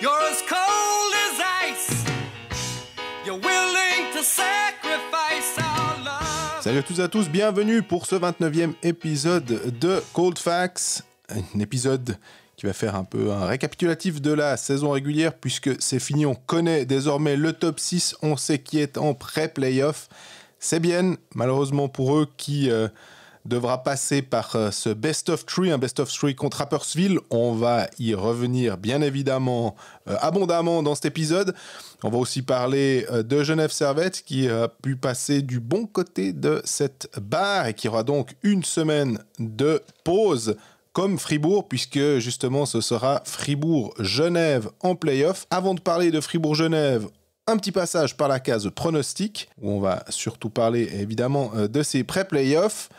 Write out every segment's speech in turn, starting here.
You're as cold as ice. You're willing to sacrifice our love. Salut à toutes et à tous, bienvenue pour ce 29e épisode de Cold Facts. Un épisode qui va faire un peu un récapitulatif de la saison régulière puisque c'est fini, on connaît désormais le top 6, on sait qui est en pré-playoff. C'est bien, malheureusement pour eux, qui devra passer par ce best of three, un best of three contre Rapperswil. On va y revenir bien évidemment abondamment dans cet épisode. On va aussi parler de Genève Servette qui a pu passer du bon côté de cette barre et qui aura donc une semaine de pause comme Fribourg, puisque justement ce sera Fribourg-Genève en play-off. Avant de parler de Fribourg-Genève, un petit passage par la case pronostic, où on va surtout parler évidemment de ces pré-playoffs.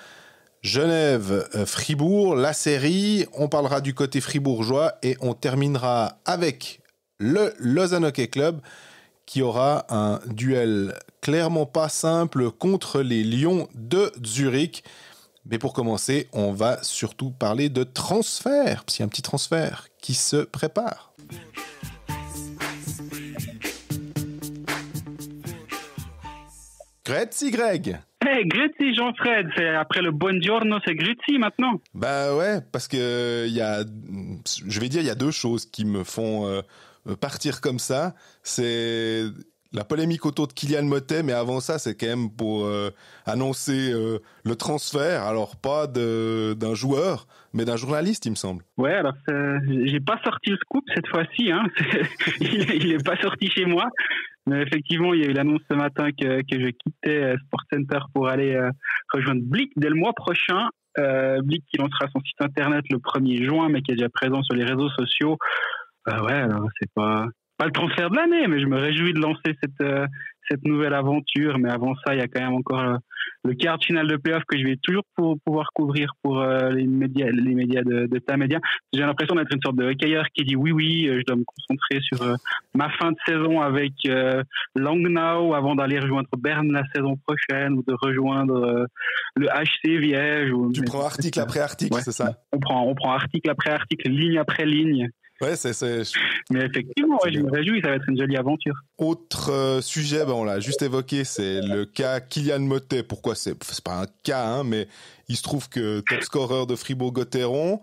Genève-Fribourg, la série, on parlera du côté fribourgeois et on terminera avec le Lausanne Hockey Club qui aura un duel clairement pas simple contre les Lions de Zurich. Mais pour commencer, on va surtout parler de transfert, parce qu'il y a un petit transfert qui se prépare. Grüezi Greg. Hey, Grüezi Jean-Fred, c'est après le buongiorno, c'est Grüezi maintenant. Bah ouais, parce que il y a deux choses qui me font partir comme ça. C'est la polémique autour de Kylian Motet, mais avant ça, c'est quand même pour annoncer le transfert, alors pas d'un joueur, mais d'un journaliste, il me semble. Ouais, alors j'ai pas sorti le scoop cette fois-ci, hein. Il est pas sorti chez moi. Mais effectivement, il y a eu l'annonce ce matin que je quittais SportsCenter pour aller rejoindre Blick dès le mois prochain. Blick qui lancera son site internet le 1er juin, mais qui est déjà présent sur les réseaux sociaux. Ouais, alors c'est pas le transfert de l'année, mais je me réjouis de lancer cette nouvelle aventure. Mais avant ça, il y a quand même encore le quart de finale de playoff que je vais toujours pouvoir couvrir pour les médias de ta média. J'ai l'impression d'être une sorte de hockeyeur qui dit oui, je dois me concentrer sur ma fin de saison avec Langnau avant d'aller rejoindre Berne la saison prochaine ou de rejoindre le HC Viège. Tu prends article après article, ouais, c'est ça? On prend article après article, ligne après ligne. Ouais, c'est... Mais effectivement, ouais, je me réjouis, ça va être une jolie aventure. Autre sujet, on l'a juste évoqué, c'est le cas Kylian Motet. Pourquoi c'est pas un cas, hein, mais il se trouve que top scorer de Fribourg-Gotteron,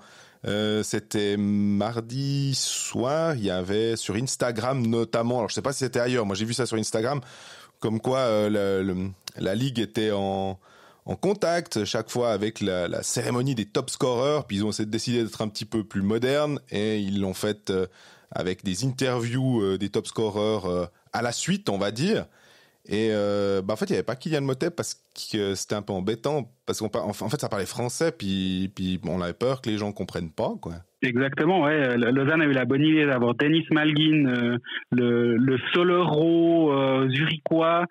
c'était mardi soir, il y avait sur Instagram notamment, alors je sais pas si c'était ailleurs, moi j'ai vu ça sur Instagram, comme quoi la ligue était en contact chaque fois avec la cérémonie des top scorers, puis ils ont décidé d'être un petit peu plus modernes et ils l'ont fait avec des interviews des top scorers à la suite, on va dire. Et en fait, il n'y avait pas Kylian Motet parce que c'était un peu embêtant parce qu'en fait, ça parlait français, puis on avait peur que les gens comprennent pas, quoi. Exactement, ouais. Lausanne a eu la bonne idée d'avoir Dennis Malgin, le Solero zurichois.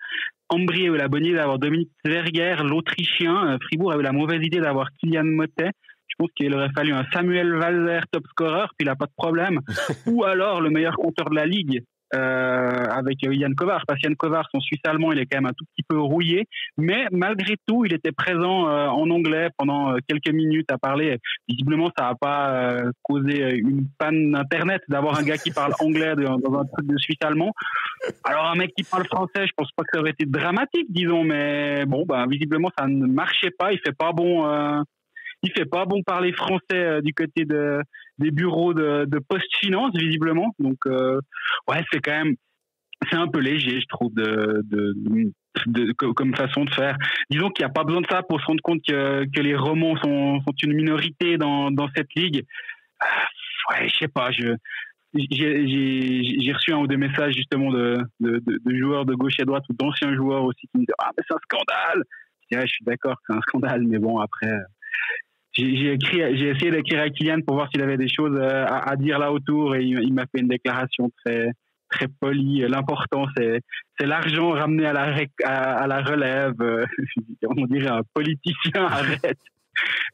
Ambry a eu la bonne idée d'avoir Dominique Zwerger, l'Autrichien. Fribourg a eu la mauvaise idée d'avoir Kylian Motet. Je pense qu'il aurait fallu un Samuel Walser top scorer, puis il n'a pas de problème. Ou alors le meilleur compteur de la ligue, avec Jan Kovar. Parce que Jan Kovar, son suisse-allemand, il est quand même un tout petit peu rouillé. Mais malgré tout, il était présent en anglais pendant quelques minutes à parler. Visiblement, ça n'a pas causé une panne d'Internet d'avoir un gars qui parle anglais dans un truc de suisse-allemand. Alors un mec qui parle français, je pense pas que ça aurait été dramatique, disons. Mais bon, visiblement, ça ne marchait pas. Il fait pas bon parler français du côté des bureaux de post-finance, visiblement. Donc, ouais, c'est un peu léger, je trouve, comme façon de faire. Disons qu'il n'y a pas besoin de ça pour se rendre compte que les Romans sont une minorité dans cette ligue. Ouais, je sais pas, j'ai reçu un ou deux messages justement de joueurs de gauche et droite ou d'anciens joueurs aussi qui me disent mais c'est un scandale. Je suis d'accord que c'est un scandale, mais bon, après j'ai essayé d'écrire à Kylian pour voir s'il avait des choses à dire là autour et il m'a fait une déclaration très très polie. L'important c'est l'argent ramené à la relève. On dirait un politicien, arrête.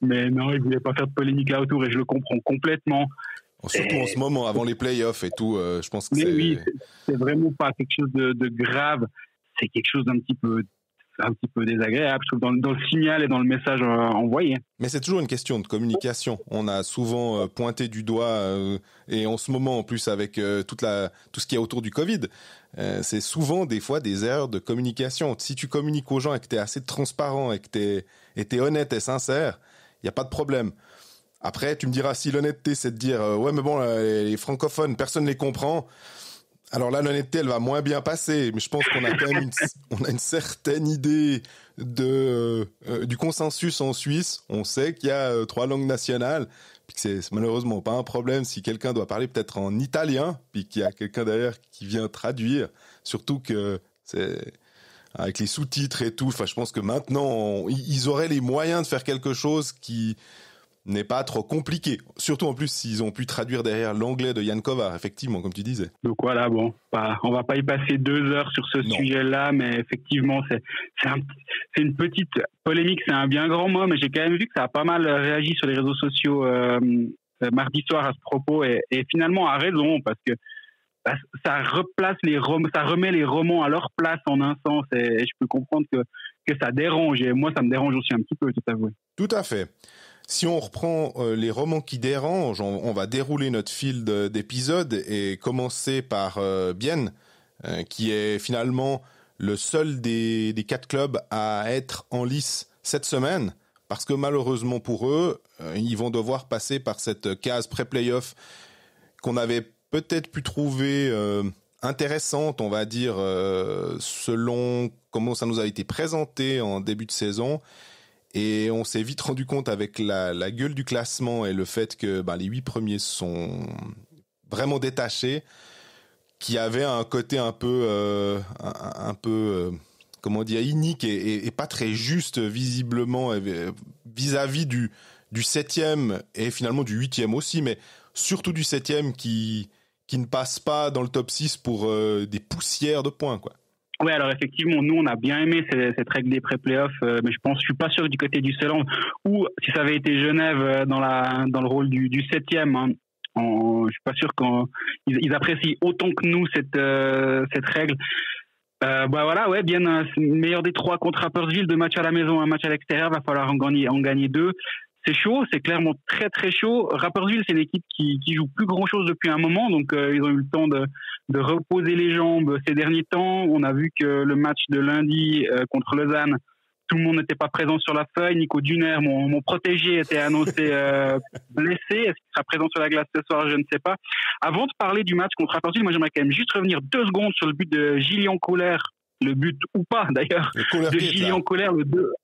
Mais non, il voulait pas faire de polémique là autour et je le comprends complètement. Surtout en ce moment, avant les playoffs et tout, je pense que oui, c'est vraiment pas quelque chose de grave. C'est quelque chose d'un petit peu un petit peu désagréable, je trouve, dans le signal et dans le message envoyé. Mais c'est toujours une question de communication. On a souvent pointé du doigt, et en ce moment en plus avec tout ce qu'il y a autour du Covid, c'est souvent des fois des erreurs de communication. Si tu communiques aux gens et que tu es assez transparent et que t'es honnête et sincère, il n'y a pas de problème. Après, tu me diras, si l'honnêteté c'est de dire ouais mais bon, les francophones, personne ne les comprend. Alors là, l'honnêteté, elle va moins bien passer, mais je pense qu'on a quand même une certaine idée du consensus en Suisse. On sait qu'il y a 3 langues nationales, puis que c'est malheureusement pas un problème si quelqu'un doit parler peut-être en italien, puis qu'il y a quelqu'un derrière qui vient traduire. Surtout que c'est avec les sous-titres et tout. Enfin, je pense que maintenant, ils auraient les moyens de faire quelque chose qui n'est pas trop compliqué. Surtout en plus s'ils ont pu traduire derrière l'anglais de Jan Kovar, effectivement, comme tu disais. Donc voilà, bon, on va pas y passer 2 heures sur ce sujet-là, mais effectivement, c'est une petite polémique, c'est un bien grand mot, mais j'ai quand même vu que ça a pas mal réagi sur les réseaux sociaux mardi soir à ce propos, et finalement a raison, parce que ça remet les romans à leur place en un sens, et je peux comprendre que ça dérange, et moi ça me dérange aussi un petit peu, tout avoué. Tout à fait. Si on reprend les romans qui dérangent, on va dérouler notre fil d'épisodes et commencer par Bienne, qui est finalement le seul des 4 clubs à être en lice cette semaine, parce que malheureusement pour eux, ils vont devoir passer par cette case pré-playoff qu'on avait peut-être pu trouver intéressante, on va dire, selon comment ça nous a été présenté en début de saison. Et on s'est vite rendu compte avec la gueule du classement et le fait que les 8 premiers sont vraiment détachés, qu'il y avait un côté un peu comment dire, inique et pas très juste visiblement vis-à-vis du 7e et finalement du 8e aussi, mais surtout du 7e qui ne passe pas dans le top 6 pour des poussières de points, quoi. Oui, alors effectivement, nous on a bien aimé cette règle des pré-playoffs, mais je suis pas sûr que du côté du Seeland, ou si ça avait été Genève dans le rôle du 7e, hein, je suis pas sûr qu'ils apprécient autant que nous cette règle. Voilà, ouais, bien meilleur des 3 contre Rapperswil, 2 matchs à la maison, 1 match à l'extérieur, va falloir en gagner 2. C'est chaud, c'est clairement très très chaud. Rapperswil, c'est une équipe qui joue plus grand chose depuis un moment, donc ils ont eu le temps de reposer les jambes ces derniers temps. On a vu que le match de lundi contre Lausanne, tout le monde n'était pas présent sur la feuille. Nico Duner, mon protégé, était annoncé blessé. Est-ce qu'il sera présent sur la glace ce soir? Je ne sais pas. Avant de parler du match contre Rapperswil, moi j'aimerais quand même juste revenir 2 secondes sur le but de Gillian Kohler, le but ou pas d'ailleurs, de Gillian Kohler,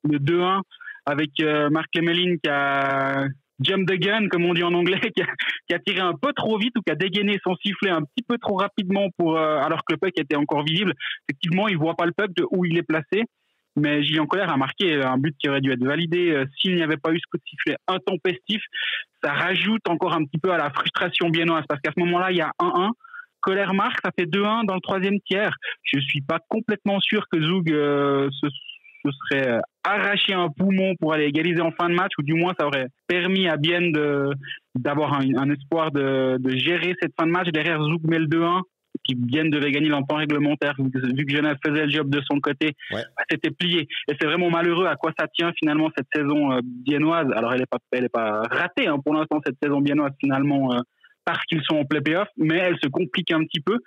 le 2-1. Avec Marc Lemelin qui a jump the gun, comme on dit en anglais, qui a tiré un peu trop vite ou qui a dégainé son sifflet un petit peu trop rapidement alors que le puck était encore visible. Effectivement, il voit pas le puck de où il est placé, mais Gillian Kohler a marqué un but qui aurait dû être validé s'il n'y avait pas eu ce coup de sifflet intempestif. Ça rajoute encore un petit peu à la frustration biennoise, parce qu'à ce moment-là, il y a 1-1. Kohler marque, ça fait 2-1 dans le 3e tiers. Je suis pas complètement sûr que Zug se serait arraché un poumon pour aller égaliser en fin de match, ou du moins ça aurait permis à Bienne d'avoir un espoir de gérer cette fin de match. Derrière, Zug met le 2-1, et puis Bienne devait gagner dans le temps réglementaire, vu que Genève faisait le job de son côté. Ouais. C'était plié. Et c'est vraiment malheureux à quoi ça tient finalement cette saison biennoise. Alors elle est pas ratée pour l'instant, cette saison biennoise, finalement, parce qu'ils sont en play-off, mais elle se complique un petit peu.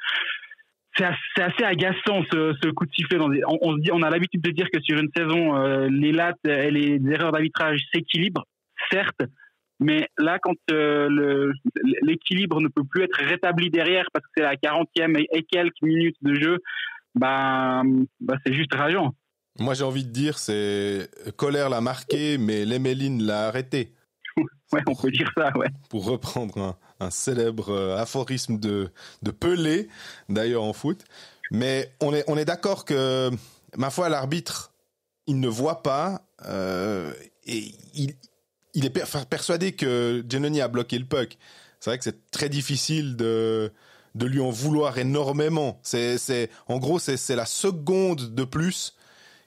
C'est assez agaçant ce coup de sifflet. On a l'habitude de dire que sur une saison, les lattes et les erreurs d'arbitrage s'équilibrent, certes, mais là, quand l'équilibre ne peut plus être rétabli derrière parce que c'est la 40e et quelques minutes de jeu, c'est juste rageant. Moi, j'ai envie de dire, c'est Kohler l'a marqué, mais Lemelin l'a arrêté. Ouais, on peut dire ça, ouais. Pour reprendre un célèbre aphorisme de Pelé, d'ailleurs en foot. Mais on est d'accord que, ma foi, l'arbitre, il ne voit pas, et il est persuadé que Giannoni a bloqué le puck. C'est vrai que c'est très difficile de lui en vouloir énormément. En gros, c'est la seconde de plus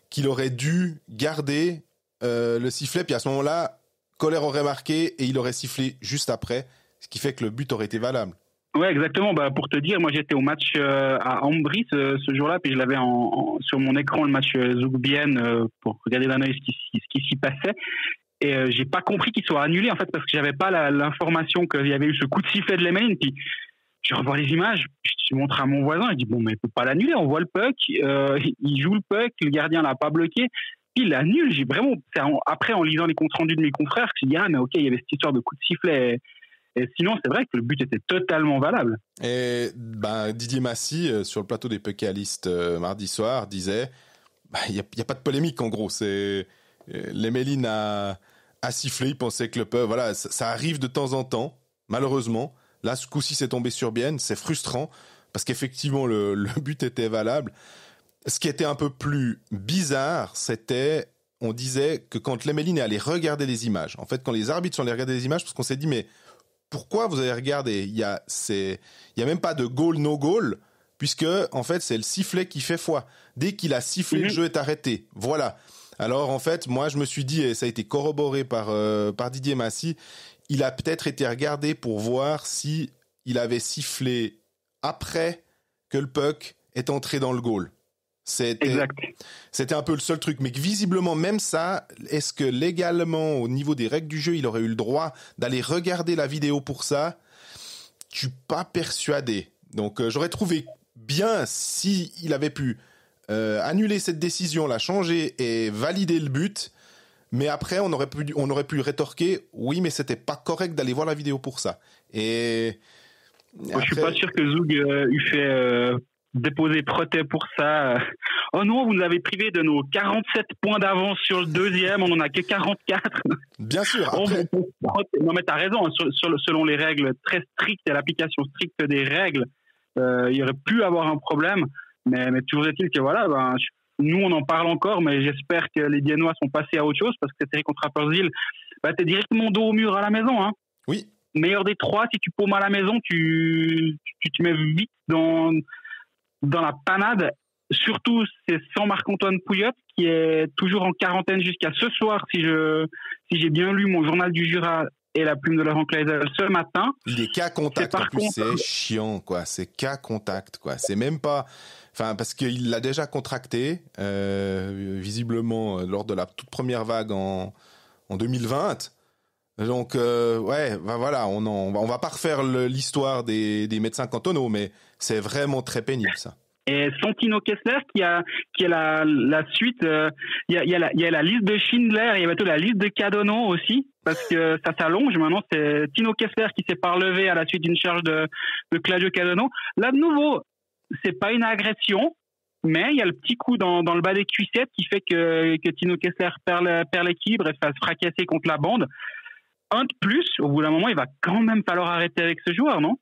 qu'il aurait dû garder le sifflet, puis à ce moment-là, Kohler aurait marqué et il aurait sifflé juste après, ce qui fait que le but aurait été valable. Ouais, exactement. Bah, pour te dire, moi j'étais au match à Ambry ce jour-là, puis je l'avais sur mon écran le match Zouk-Bienne pour regarder d'un œil ce qui s'y passait. Et j'ai pas compris qu'il soit annulé en fait parce que j'avais pas l'information qu'il y avait eu ce coup de sifflet de Lemelin. Puis je revois les images, je montre à mon voisin, il dit bon mais il peut pas l'annuler, on voit le puck, il joue le puck, le gardien l'a pas bloqué. Puis il l'annule. J'ai vraiment après en lisant les comptes rendus de mes confrères que j'ai dit ah mais ok il y avait cette histoire de coup de sifflet. Et sinon, c'est vrai que le but était totalement valable. Et Didier Massy, sur le plateau des Pécalistes mardi soir, disait il n'y a pas de polémique en gros. Lemelin a sifflé, il pensait que le peuple. Voilà, ça arrive de temps en temps, malheureusement. Là, ce coup-ci, c'est tombé sur Bienne. C'est frustrant parce qu'effectivement, le but était valable. Ce qui était un peu plus bizarre, on disait que quand Lemelin est allé regarder les images, en fait, quand les arbitres sont allés regarder les images, parce qu'on s'est dit mais pourquoi vous avez regardé ? Il y a même pas de goal no goal puisque en fait c'est le sifflet qui fait foi. Dès qu'il a sifflé, le jeu est arrêté. Voilà. Alors en fait, moi je me suis dit et ça a été corroboré par Didier Massy, il a peut-être été regardé pour voir si il avait sifflé après que le puck est entré dans le goal. C'était un peu le seul truc, mais que visiblement même ça, est-ce que légalement au niveau des règles du jeu, il aurait eu le droit d'aller regarder la vidéo pour ça ? Je suis pas persuadé. Donc j'aurais trouvé bien si il avait pu annuler cette décision, la changer et valider le but. Mais après on aurait pu rétorquer oui mais c'était pas correct d'aller voir la vidéo pour ça. Et après... je suis pas sûr que Zoug eût fait déposer protêt pour ça. Oh non, vous nous avez privé de nos 47 points d'avance sur le deuxième, on en a que 44. Bien sûr. Après... Non mais t'as raison, selon les règles très strictes et l'application stricte des règles, il y aurait pu avoir un problème. Mais toujours est-il que voilà, nous on en parle encore, mais j'espère que les Biennois sont passés à autre chose parce que cette série contre Rapperswil, t'es directement dos au mur à la maison. Hein. Oui. Meilleur des trois, si tu paumes à la maison, tu te mets vite dans la panade. Surtout, c'est sans Marc-Antoine Pouliot qui est toujours en quarantaine jusqu'à ce soir, si j'ai bien lu mon journal du Jura et la plume de Laurent Kleisel ce matin. Il est cas contact, en plus, c'est chiant, quoi. C'est cas contact, quoi. C'est même pas... Enfin, parce qu'il l'a déjà contracté, visiblement, lors de la toute première vague en 2020. Donc, voilà, on va pas refaire l'histoire des médecins cantonaux, mais c'est vraiment très pénible, ça. Et Santino Kessler qui a la suite, il y a la liste de Schindler, il y a bientôt la liste de Cadonneau aussi, parce que ça s'allonge. Maintenant, c'est Tino Kessler qui s'est pas relevé à la suite d'une charge de Claudio Cadonneau. Là, de nouveau, c'est pas une agression, mais il y a le petit coup dans le bas des cuissettes qui fait que Tino Kessler perd l'équilibre et se fasse fracasser contre la bande. Un de plus, au bout d'un moment, il va quand même falloir arrêter avec ce joueur, non ?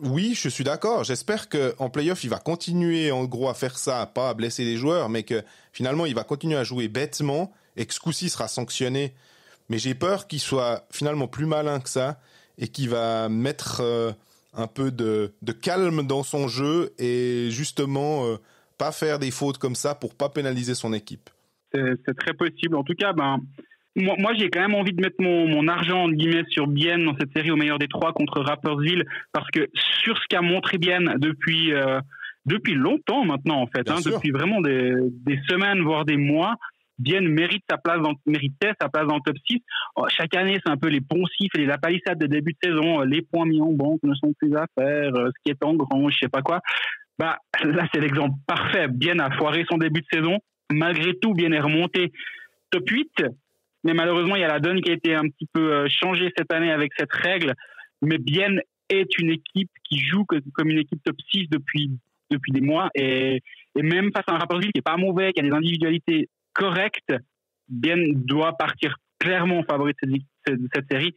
Oui, je suis d'accord. J'espère qu'en play-off, il va continuer en gros à faire ça, pas à blesser les joueurs, mais que finalement, il va continuer à jouer bêtement et que ce coup-ci sera sanctionné. Mais j'ai peur qu'il soit finalement plus malin que ça et qu'il va mettre un peu de calme dans son jeu et justement pas faire des fautes comme ça pour pas pénaliser son équipe. C'est très possible. En tout cas, moi, j'ai quand même envie de mettre mon argent, en guillemets, sur Bienne dans cette série au meilleur des trois contre Rapperswil, parce que sur ce qu'a montré Bienne depuis longtemps maintenant, en fait, depuis vraiment des semaines, voire des mois, Bienne méritait sa place dans le top 6. Chaque année, c'est un peu les poncifs et les lapalissades de début de saison, les points mis en banque ne sont plus à faire, ce qui est en grand, je sais pas quoi. Là, c'est l'exemple parfait. Bienne a foiré son début de saison. Malgré tout, Bienne est remonté top 8. Mais malheureusement, il y a la donne qui a été un petit peu changée cette année avec cette règle. Mais Bienne est une équipe qui joue comme une équipe top 6 depuis des mois. Et même face à un Rapperswil qui n'est pas mauvais, qui a des individualités correctes, Bienne doit partir clairement en favori de cette série.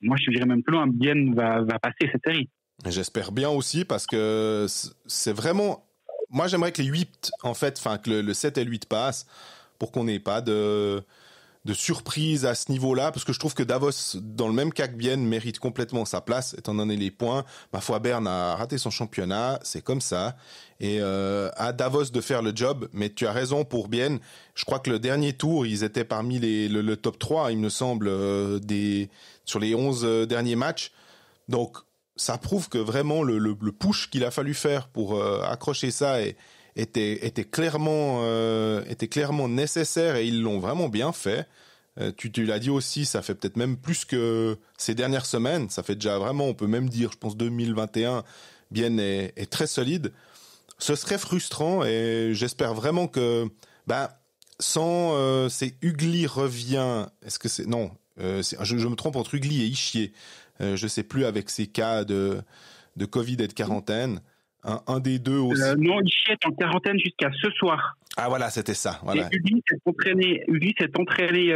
Moi, je te dirais même plus loin, Bienne va passer cette série. J'espère bien aussi parce que c'est vraiment... Moi, j'aimerais que les 8, en fait, que le 7 et le 8 passent pour qu'on n'ait pas de surprise à ce niveau-là, parce que je trouve que Davos, dans le même cas que Bienne, mérite complètement sa place, étant donné les points. Ma foi, Berne a raté son championnat, c'est comme ça. Et à Davos de faire le job, mais tu as raison pour Bienne. Je crois que le dernier tour, ils étaient parmi le top 3, il me semble, sur les 11 derniers matchs. Donc, ça prouve que vraiment le push qu'il a fallu faire pour accrocher ça était clairement nécessaire et ils l'ont vraiment bien fait. Tu l'as dit aussi, ça fait peut-être même plus que ces dernières semaines. Ça fait déjà vraiment, on peut même dire, je pense 2021, Bienne est très solide. Ce serait frustrant et j'espère vraiment que, c'est Ugly revient. Est-ce que c'est non je me trompe entre Ugly et Ischier. Je sais plus avec ces cas de Covid et de quarantaine. Un des deux aussi. Non, Ischier est en quarantaine jusqu'à ce soir. Ah voilà, c'était ça. Voilà. Ugly s'est entraîné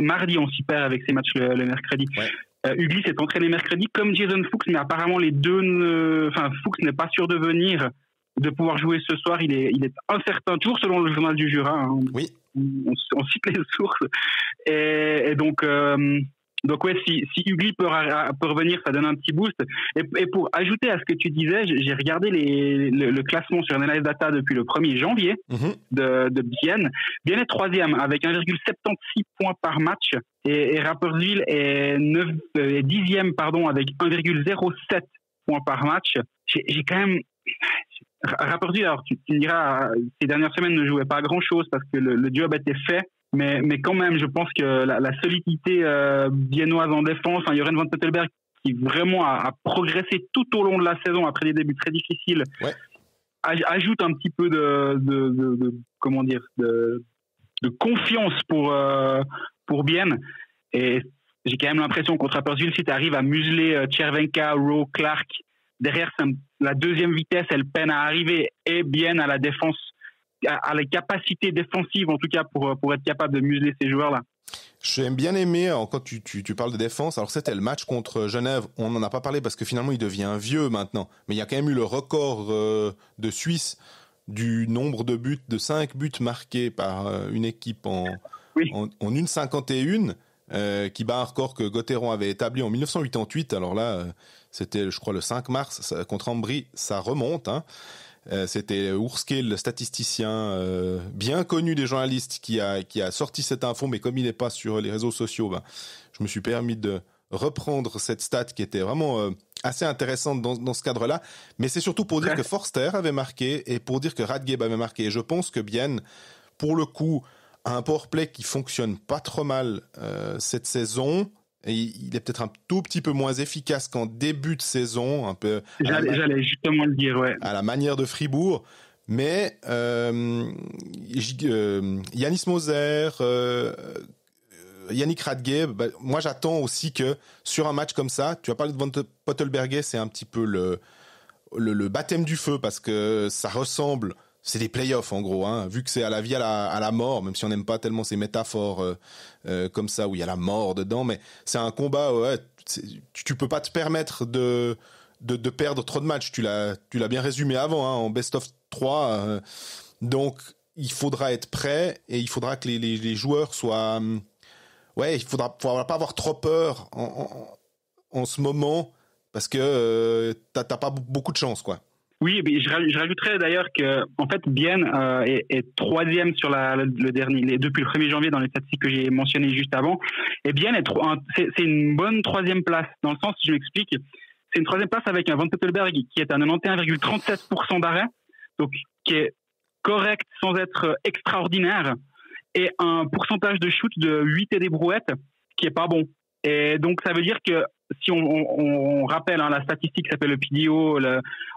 mardi, on s'y perd avec ses matchs le mercredi. Ouais. Ugly s'est entraîné mercredi comme Jason Fuchs, mais apparemment les deux, Fuchs n'est pas sûr de venir, de pouvoir jouer ce soir. Il est incertain, toujours selon le journal du Jura. Hein. Oui. On cite les sources. Et donc ouais, si Ugly peut revenir, ça donne un petit boost. Et pour ajouter à ce que tu disais, j'ai regardé le classement sur Analyze Data depuis le 1er janvier de Bienne. Bienne est 3e avec 1,76 points par match et Rapperswil est 10e avec 1,07 points par match. J'ai quand même... Rapperswil, alors tu me diras, ces dernières semaines ne jouait pas grand-chose parce que le job était fait. Mais quand même, je pense que la solidité biennoise en défense, Joren van Pottelberg qui vraiment a progressé tout au long de la saison après des débuts très difficiles, ouais. Ajoute un petit peu de confiance pour Bienne. Et j'ai quand même l'impression contre Rapperswil, si tu arrives à museler Červenka, Rowe, Clark, derrière la deuxième vitesse, elle peine à arriver, et Bienne à la défense, à la capacité défensive en tout cas pour être capable de museler ces joueurs-là. J'ai bien aimé quand tu parles de défense. Alors c'était le match contre Genève. On n'en a pas parlé parce que finalement il devient vieux maintenant. Mais il y a quand même eu le record de Suisse du nombre de buts, de 5 buts marqués par une équipe en 1,51 qui bat un record que Gauthieron avait établi en 1988. Alors là, c'était je crois le 5 mars contre Ambry. Ça remonte, hein. C'était Ourske, le statisticien bien connu des journalistes, qui a sorti cette info, mais comme il n'est pas sur les réseaux sociaux, je me suis permis de reprendre cette stat qui était vraiment assez intéressante dans ce cadre-là. Mais c'est surtout pour dire que Forster avait marqué et pour dire que Radgeb avait marqué. Et je pense que Bienne, pour le coup, a un powerplay qui fonctionne pas trop mal cette saison. Et il est peut-être un tout petit peu moins efficace qu'en début de saison, un peu. J'allais justement le dire, ouais. À la manière de Fribourg, mais Yanis Moser, Yannick Radgeb, moi j'attends aussi que sur un match comme ça, tu as parlé de Van Pottelberger, c'est un petit peu le baptême du feu parce que ça ressemble. C'est des playoffs en gros, hein, vu que c'est à la vie à la mort, même si on n'aime pas tellement ces métaphores comme ça où il y a la mort dedans, mais c'est un combat, ouais, tu peux pas te permettre de perdre trop de matchs. Tu l'as bien résumé avant, hein, en best of 3. Donc il faudra être prêt et il faudra que les joueurs soient, il faudra pas avoir trop peur en ce moment parce que t'as pas beaucoup de chance, quoi. Oui, mais je rajouterais d'ailleurs que en fait Bienne est 3e sur le dernier depuis le 1er janvier dans les statistiques que j'ai mentionnées juste avant. Et Bienne c'est une bonne 3e place dans le sens, si je m'explique, c'est une 3e place avec un Van Pottelberg qui est à 91,37% d'arrêt, donc qui est correct sans être extraordinaire, et un pourcentage de shoot de 8 et des brouettes qui est pas bon. Et donc ça veut dire que si on rappelle la statistique qui s'appelle le PDO,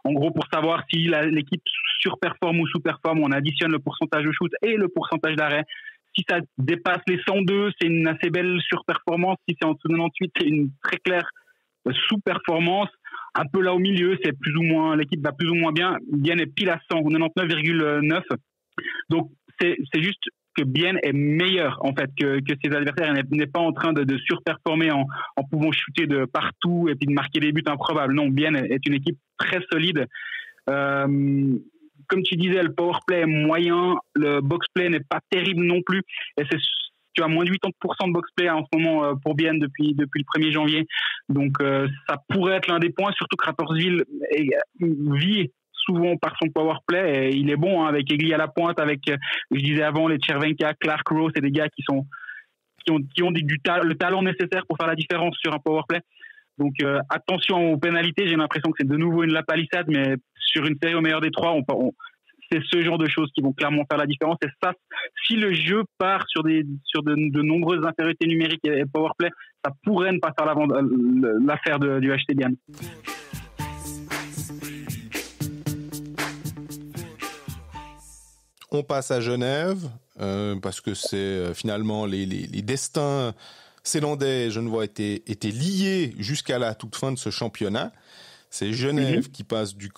en gros pour savoir si l'équipe surperforme ou sous-performe, on additionne le pourcentage de shoot et le pourcentage d'arrêt. Si ça dépasse les 102, c'est une assez belle surperformance. Si c'est en dessous de 98, c'est une très claire sous-performance. Un peu là au milieu, c'est plus ou moins, l'équipe va plus ou moins bien. Bienne est pile à 100, 99,9. Donc c'est juste que Bienne est meilleur en fait que ses adversaires, n'est pas en train de surperformer en pouvant shooter de partout et puis de marquer des buts improbables. Non, Bienne est une équipe très solide. Comme tu disais, le powerplay est moyen, le boxplay n'est pas terrible non plus. Et tu as moins de 80% de boxplay en ce moment pour Bienne depuis le 1er janvier. Donc ça pourrait être l'un des points, surtout que Rapperswil vit souvent par son powerplay, et il est bon, hein, avec Egli à la pointe, avec, je disais avant, les Červenka, Clark, Rowe, c'est des gars qui ont le talent nécessaire pour faire la différence sur un powerplay. Donc attention aux pénalités, j'ai l'impression que c'est de nouveau une lapalissade, mais sur une série au meilleur des trois, c'est ce genre de choses qui vont clairement faire la différence. Et ça, si le jeu part sur de nombreuses infériorités numériques et powerplay, ça pourrait ne pas faire l'affaire du HC Diane. On passe à Genève, parce que c'est finalement les destins zélandais et genevois étaient liés jusqu'à la toute fin de ce championnat. C'est Genève qui passe du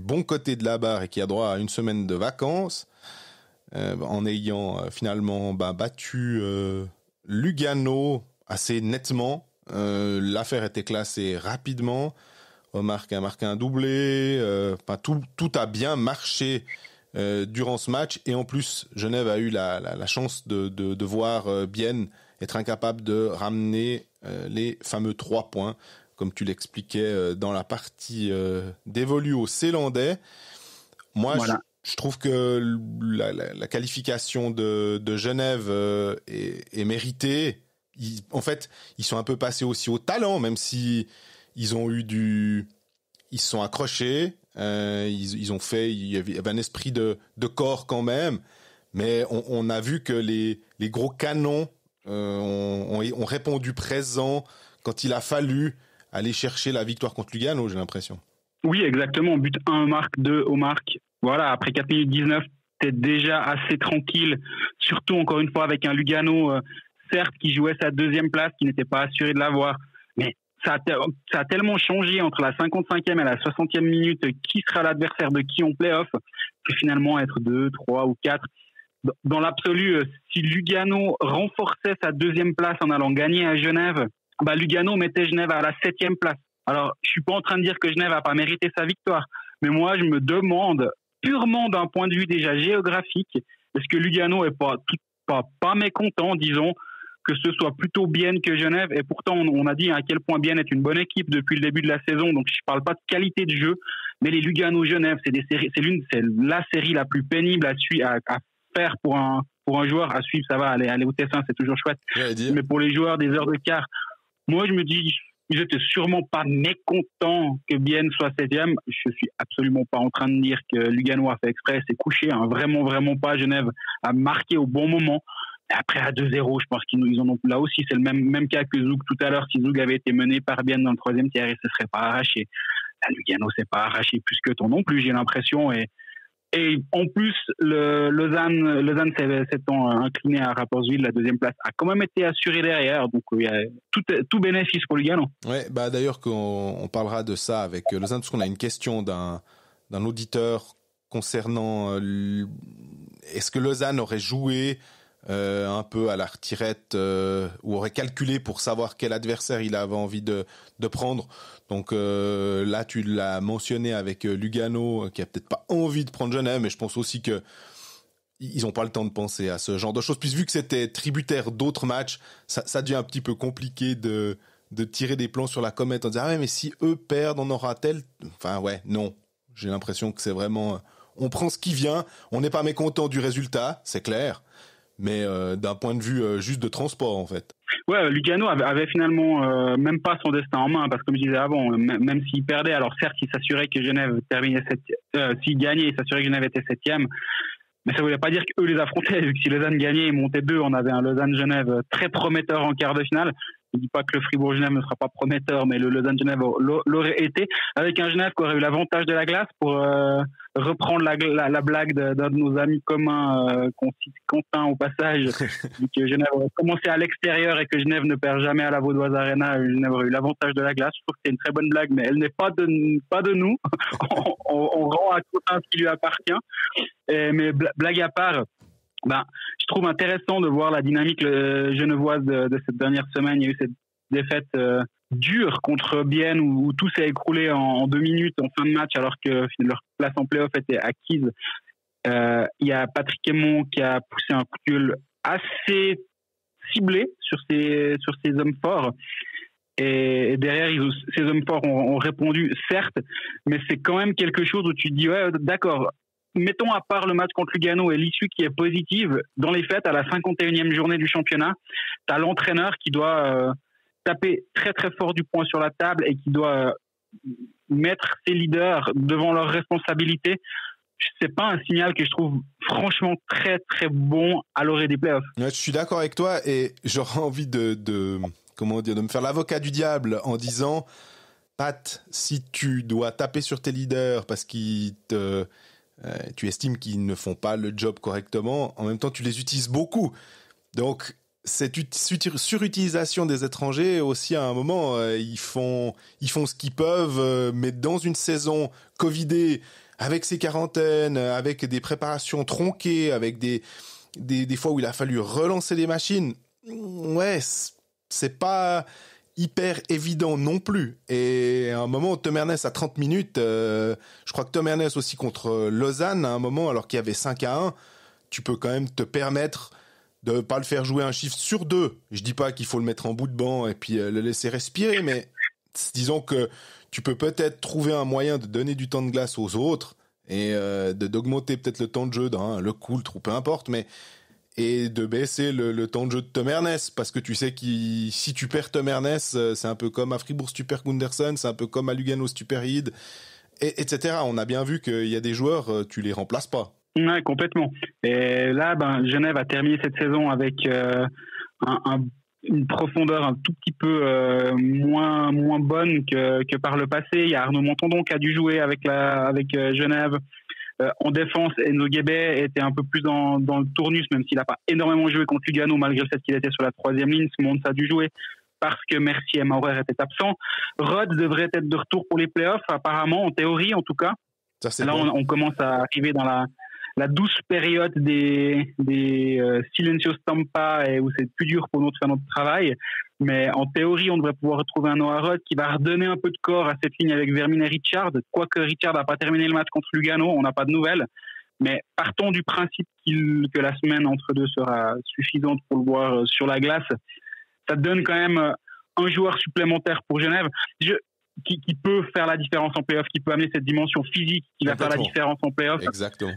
bon côté de la barre et qui a droit à une semaine de vacances, en ayant finalement battu Lugano assez nettement. L'affaire était classée rapidement. Omark a marqué un doublé. Tout a bien marché durant ce match, et en plus Genève a eu la chance de voir Bienne être incapable de ramener les fameux 3 points, comme tu l'expliquais dans la partie dévolue aux Zélandais. Moi, voilà. Je trouve que la qualification de Genève est méritée. Ils sont un peu passés aussi au talent, même si ils se sont accrochés. Ils ont fait, il y avait un esprit de corps quand même, mais on a vu que les gros canons ont répondu présent quand il a fallu aller chercher la victoire contre Lugano, j'ai l'impression. Oui, exactement. But 1 Omark, 2 Omark. Voilà, après 4 minutes 19, t'es déjà assez tranquille, surtout encore une fois avec un Lugano, certes, qui jouait sa 2e place, qui n'était pas assuré de l'avoir, mais ça a tellement changé entre la 55e et la 60e minute qui sera l'adversaire de qui en play-off, que finalement être 2, 3 ou 4. Dans l'absolu, si Lugano renforçait sa 2e place en allant gagner à Genève, Lugano mettait Genève à la 7e place. Alors, je suis pas en train de dire que Genève a pas mérité sa victoire, mais moi, je me demande, purement d'un point de vue déjà géographique, est-ce que Lugano est pas mécontent, disons, que ce soit plutôt Bienne que Genève, et pourtant on a dit à quel point Bienne est une bonne équipe depuis le début de la saison, donc je parle pas de qualité de jeu, mais les Lugano-Genève, c'est la série la plus pénible à faire pour un joueur à suivre. Ça va, aller au Tessin, c'est toujours chouette, mais pour les joueurs des heures de quart, moi je me dis, ils étaient sûrement pas mécontents que Bienne soit 7e. Je suis absolument pas en train de dire que Lugano a fait exprès, c'est couché, vraiment, vraiment pas. Genève a marqué au bon moment. Après, à 2-0, je pense qu'ils en ont. Là aussi, c'est le même cas que Zoug tout à l'heure. Si Zoug avait été mené par Bienne dans le 3e tiers, il ne se serait pas arraché. La Lugano s'est pas arraché plus que tant non plus, j'ai l'impression. Et en plus, Lausanne s'étant incliné à Rapperswil, la 2e place a quand même été assurée derrière. Donc, il y a tout bénéfice pour Lugano. Ouais, d'ailleurs, qu'on parlera de ça avec Lausanne, parce qu'on a une question d'un auditeur concernant est-ce que Lausanne aurait joué un peu à la retirette, ou aurait calculé pour savoir quel adversaire il avait envie de prendre. Donc là, tu l'as mentionné avec Lugano, qui a peut-être pas envie de prendre Genève, mais je pense aussi que ils ont pas le temps de penser à ce genre de choses. Puis vu que c'était tributaire d'autres matchs, ça devient un petit peu compliqué de tirer des plans sur la comète en disant mais si eux perdent, on aura tel. Enfin non. J'ai l'impression que c'est vraiment, on prend ce qui vient, on n'est pas mécontent du résultat, c'est clair. Mais d'un point de vue juste de transport, en fait. Ouais, Lugano avait finalement même pas son destin en main, parce que comme je disais avant, même s'il perdait, alors certes, il s'assurait que Genève terminait s'il gagnait, il s'assurait que Genève était 7e, mais ça voulait pas dire qu'eux les affrontaient, vu que si Lausanne gagnait et montait 2, on avait un Lausanne-Genève très prometteur en quart de finale. Je ne dis pas que le Fribourg-Genève ne sera pas prometteur, mais le Lausanne-Genève l'aurait été, avec un Genève qui aurait eu l'avantage de la glace, pour reprendre la blague d'un de nos amis communs, qu'on cite Quentin au passage, vu que Genève aurait commencé à l'extérieur et que Genève ne perd jamais à la Vaudoise Arena. Genève aurait eu l'avantage de la glace. Je trouve que c'est une très bonne blague, mais elle n'est pas de nous. on rend à Quentin ce qui lui appartient. Mais blague à part, je trouve intéressant de voir la dynamique genevoise de cette dernière semaine. Il y a eu cette défaite dure contre Bienne où tout s'est écroulé en 2 minutes en fin de match, alors que leur place en play-off était acquise. Il y a Patrick Aymon qui a poussé un coup de gueule assez ciblé sur ces hommes forts. Et derrière, ces hommes forts ont répondu, certes, mais c'est quand même quelque chose où tu te dis, ouais, d'accord, mettons à part le match contre Lugano et l'issue qui est positive, dans les faits, à la 51e journée du championnat, tu as l'entraîneur qui doit taper très très fort du poing sur la table et qui doit mettre ses leaders devant leurs responsabilités, c'est pas un signal que je trouve franchement très très bon à l'orée des playoffs. Ouais, je suis d'accord avec toi et j'aurais envie de me faire l'avocat du diable en disant, Pat, si tu dois taper sur tes leaders parce tu estimes qu'ils ne font pas le job correctement, en même temps tu les utilises beaucoup. Donc cette surutilisation des étrangers aussi, à un moment, ils font ce qu'ils peuvent, mais dans une saison covidée, avec ses quarantaines, avec des préparations tronquées, avec des fois où il a fallu relancer les machines, ouais, c'est pas hyper évident non plus. Et à un moment, Tom Ernest à 30 minutes, je crois que Tom Ernest aussi contre Lausanne, à un moment, alors qu'il y avait 5-1, tu peux quand même te permettre de pas le faire jouer un shift sur 2. Je dis pas qu'il faut le mettre en bout de banc et puis le laisser respirer, mais disons que tu peux peut-être trouver un moyen de donner du temps de glace aux autres et d'augmenter peut-être le temps de jeu le coultre ou peu importe, et de baisser le temps de jeu de Tom Ernest, parce que tu sais que si tu perds Tom Ernest, c'est un peu comme à Fribourg si tu perds Gunderson, c'est un peu comme à Lugano si tu perds Reed, etc. On a bien vu qu'il y a des joueurs, tu les remplaces pas. Ouais, complètement. Et là, Genève a terminé cette saison avec une profondeur un tout petit peu moins bonne que par le passé. Il y a Arnaud Montandon qui a dû jouer avec Genève. En défense, Enzo Guébet était un peu plus dans le tournus, même s'il n'a pas énormément joué contre Lugano, malgré le fait qu'il était sur la 3e ligne. Simons a dû jouer parce que Mercier et Maurer étaient absents. Rhodes devrait être de retour pour les playoffs, apparemment, en théorie en tout cas. Ça, là, bon. on commence à arriver dans la douce période des Silencios Tampa, et où c'est plus dur pour nous de faire notre travail. Mais en théorie, on devrait pouvoir retrouver un Noah Rhodes qui va redonner un peu de corps à cette ligne avec Vermin et Richard. Quoique Richard n'a pas terminé le match contre Lugano, on n'a pas de nouvelles. Mais partons du principe que la semaine entre deux sera suffisante pour le voir sur la glace. Ça donne quand même un joueur supplémentaire pour Genève qui peut faire la différence en play-off, qui peut amener cette dimension physique qui va faire la différence en play-off. Exactement.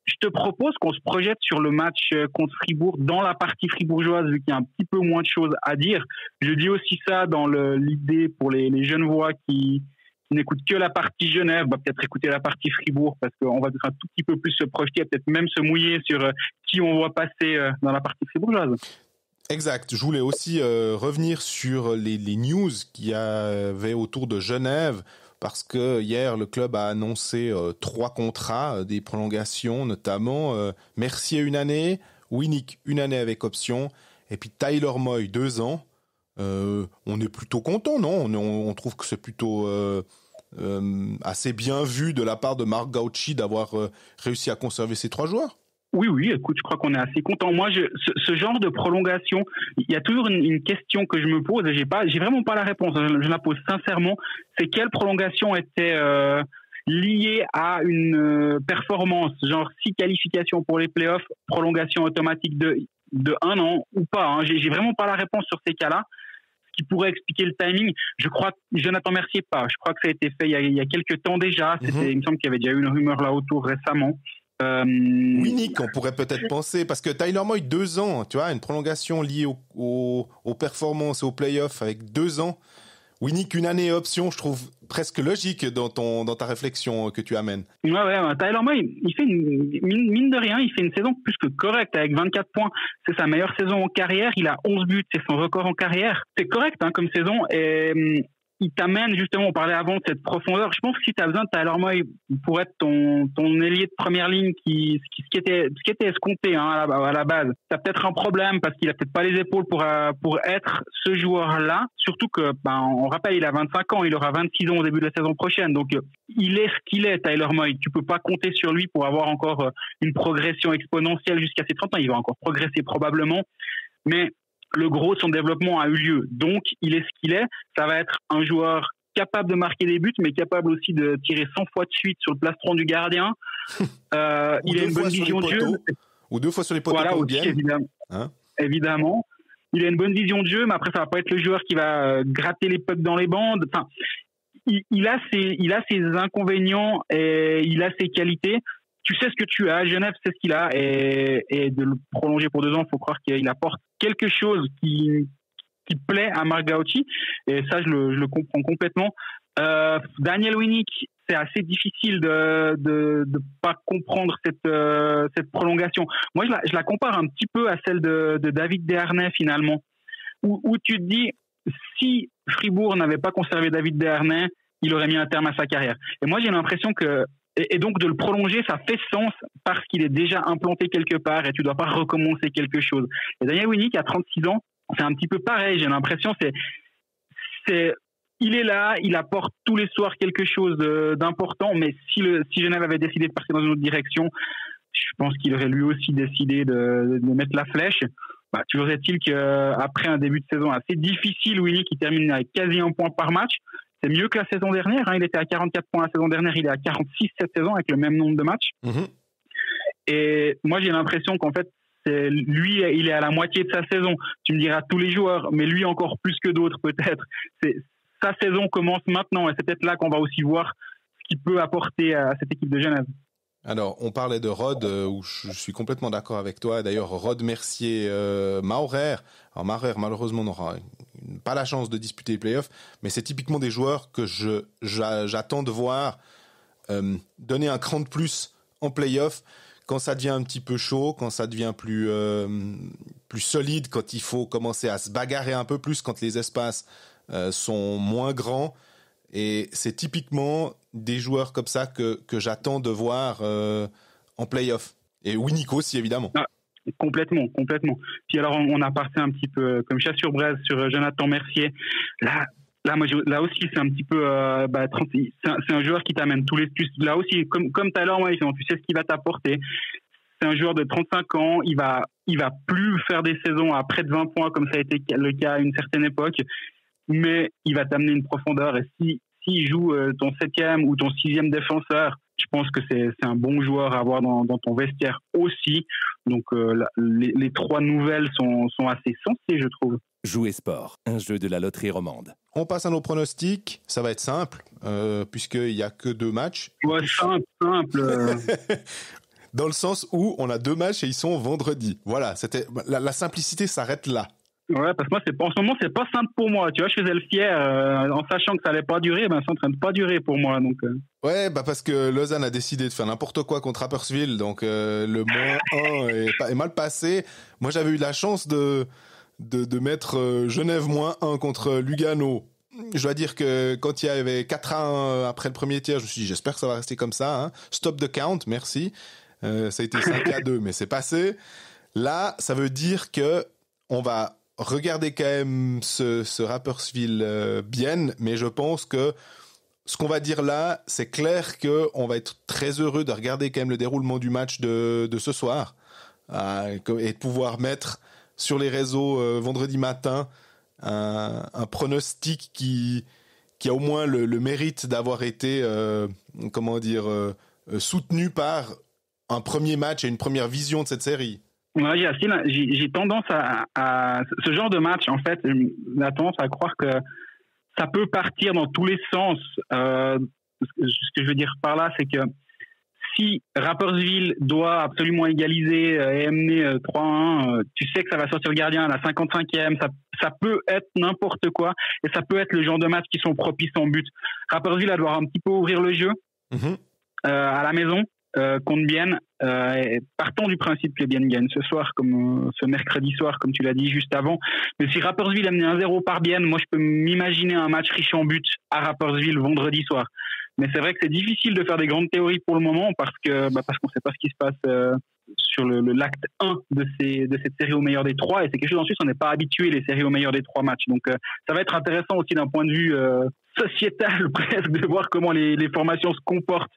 Je te propose qu'on se projette sur le match contre Fribourg dans la partie fribourgeoise, vu qu'il y a un petit peu moins de choses à dire. Je dis aussi ça dans l'idée pour les jeunes voix qui n'écoutent que la partie Genève, peut-être écouter la partie Fribourg, parce qu'on va peut-être un tout petit peu plus se projeter, peut-être même se mouiller sur qui on voit passer dans la partie fribourgeoise. Exact. Je voulais aussi revenir sur les news qu'il y avait autour de Genève, parce que hier, le club a annoncé 3 contrats, des prolongations, notamment Mercier 1 année, Winnick 1 année avec option, et puis Tyler Moy 2 ans. On est plutôt content, non ? On trouve que c'est plutôt assez bien vu de la part de Marc Gauci d'avoir réussi à conserver ces 3 joueurs. Oui, écoute, je crois qu'on est assez content. Moi, ce genre de prolongation, il y a toujours une question que je me pose et j'ai vraiment pas la réponse. Je la pose sincèrement. C'est quelle prolongation était liée à une performance, genre 6 qualifications pour les playoffs, prolongation automatique de 1 an ou pas. Hein. J'ai vraiment pas la réponse sur ces cas-là. Ce qui pourrait expliquer le timing, je crois que Jonathan Mercier pas. Je crois que ça a été fait il y a quelques temps déjà. Il me semble qu'il y avait déjà eu une rumeur là autour récemment. Winnick, on pourrait peut-être penser, parce que Tyler Moy 2 ans, tu vois, une prolongation liée aux performances et aux playoffs avec 2 ans. Winnick 1 année option, je trouve presque logique dans ta réflexion que tu amènes. Ouais, Tyler Moy, il fait mine de rien, il fait une saison plus que correcte avec 24 points. C'est sa meilleure saison en carrière. Il a 11 buts, c'est son record en carrière. C'est correct comme saison, et il t'amène justement, on parlait avant de cette profondeur. Je pense que si tu as besoin de Tyler Moy pour être ton ailier de première ligne, ce qui était escompté à la base, tu as peut-être un problème parce qu'il a peut-être pas les épaules pour être ce joueur-là. Surtout que, on rappelle, il a 25 ans, il aura 26 ans au début de la saison prochaine. Donc, il est ce qu'il est, Tyler Moy. Tu peux pas compter sur lui pour avoir encore une progression exponentielle jusqu'à ses 30 ans. Il va encore progresser probablement. Mais le gros de son développement a eu lieu. Donc, il est ce qu'il est. Ça va être un joueur capable de marquer des buts, mais capable aussi de tirer 100 fois de suite sur le plastron du gardien. Il a une bonne vision de jeu. Ou 2 fois sur les poteaux. Voilà, aussi, évidemment. Il a une bonne vision de jeu, mais après, ça va pas être le joueur qui va gratter les pucks dans les bandes. Enfin, il a ses inconvénients et il a ses qualités. Tu sais ce que tu as, Genève sait ce qu'il a, et de le prolonger pour 2 ans, il faut croire qu'il apporte quelque chose qui qui plaît à Marc Gauci, et ça je le comprends complètement. Daniel Winnick, c'est assez difficile de pas comprendre cette prolongation. Moi je la compare un petit peu à celle de David Desharnais finalement, où tu te dis, si Fribourg n'avait pas conservé David Desharnais, il aurait mis un terme à sa carrière. Et moi, j'ai l'impression que... Et donc, de le prolonger, ça fait sens parce qu'il est déjà implanté quelque part et tu dois pas recommencer quelque chose. Et Daniel Winnick, à 36 ans, c'est un petit peu pareil. J'ai l'impression, il est là, il apporte tous les soirs quelque chose d'important, mais si Genève avait décidé de partir dans une autre direction, je pense qu'il aurait lui aussi décidé de mettre la flèche. Toujours est-il qu'après un début de saison assez difficile, Winnick qui termine avec quasi un point par match, c'est mieux que la saison dernière. Il était à 44 points la saison dernière, il est à 46 cette saison avec le même nombre de matchs. Et moi, j'ai l'impression qu'en fait, lui, il est à la moitié de sa saison. Tu me diras tous les joueurs, mais lui encore plus que d'autres peut-être. Sa saison commence maintenant et c'est peut-être là qu'on va aussi voir ce qu'il peut apporter à cette équipe de Genève. Alors, on parlait de Rod, où je suis complètement d'accord avec toi. D'ailleurs, Rod Mercier, Maurer. Alors, Maurer, malheureusement, n'aura pas la chance de disputer les playoffs, mais c'est typiquement des joueurs que j'attends de voir donner un cran de plus en playoffs quand ça devient un petit peu chaud, quand ça devient plus solide, quand il faut commencer à se bagarrer un peu plus, quand les espaces sont moins grands. Et c'est typiquement des joueurs comme ça que j'attends de voir en play-off. Et Winnick aussi, évidemment. Ah, complètement. Puis alors, on a passé un petit peu comme chat sur braise sur Jonathan Mercier. Là, là aussi, c'est un petit peu... c'est un joueur qui t'amène tous les plus. Là aussi, comme tout à l'heure, tu sais ce qu'il va t'apporter. C'est un joueur de 35 ans. Il va plus faire des saisons à près de 20 points comme ça a été le cas à une certaine époque. Mais il va t'amener une profondeur. Et s'il joue ton 7e ou ton 6e défenseur, je pense que c'est un bon joueur à avoir dans ton vestiaire aussi. Donc les trois nouvelles sont assez sensées, je trouve. Jouer sport, un jeu de la loterie romande. On passe à nos pronostics. Ça va être simple, puisqu'il n'y a que 2 matchs. Ouais, simple. Dans le sens où on a 2 matchs et ils sont vendredi. Voilà, c'était la simplicité s'arrête là. Ouais, parce que moi, en ce moment, c'est pas simple pour moi. Tu vois, je faisais le fier en sachant que ça allait pas durer. C'est en train de pas durer pour moi. Donc. Ouais, parce que Lausanne a décidé de faire n'importe quoi contre Rapperswil. Donc, le -1 est mal passé. Moi, j'avais eu la chance de mettre Genève -1 contre Lugano. Je dois dire que quand il y avait 4-1 après le premier tiers, je me suis dit, j'espère que ça va rester comme ça. Hein. Stop the count, merci. Ça a été 5-2, mais c'est passé. Là, ça veut dire que on va regarder quand même ce Rapperswil-Bienne, mais je pense que ce qu'on va dire là, c'est clair qu'on va être très heureux de regarder quand même le déroulement du match de ce soir et de pouvoir mettre sur les réseaux vendredi matin un pronostic qui a au moins le mérite d'avoir été soutenu par un premier match et une première vision de cette série. Ouais, j'ai tendance à ce genre de match, en fait, j'ai tendance à croire que ça peut partir dans tous les sens. Ce que je veux dire par là, c'est que si Rapperswil doit absolument égaliser et amener 3-1, tu sais que ça va sortir le gardien à la 55e, ça peut être n'importe quoi, et ça peut être le genre de match qui sont propices en but. Rapperswil va devoir un petit peu ouvrir le jeu à la maison. Contre Bienne, partons du principe que Bienne gagne ce soir, comme ce mercredi soir, comme tu l'as dit juste avant. Mais si Rapperswil a mené 1-0 par Bienne, moi je peux m'imaginer un match riche en buts à Rapperswil vendredi soir. Mais c'est vrai que c'est difficile de faire des grandes théories pour le moment parce qu'on ne sait pas ce qui se passe sur l'acte 1 de cette série au meilleur des 3, et c'est quelque chose en Suisse, on n'est pas habitué les séries au meilleur des 3 matchs. Donc ça va être intéressant aussi d'un point de vue sociétal presque, de voir comment les formations se comportent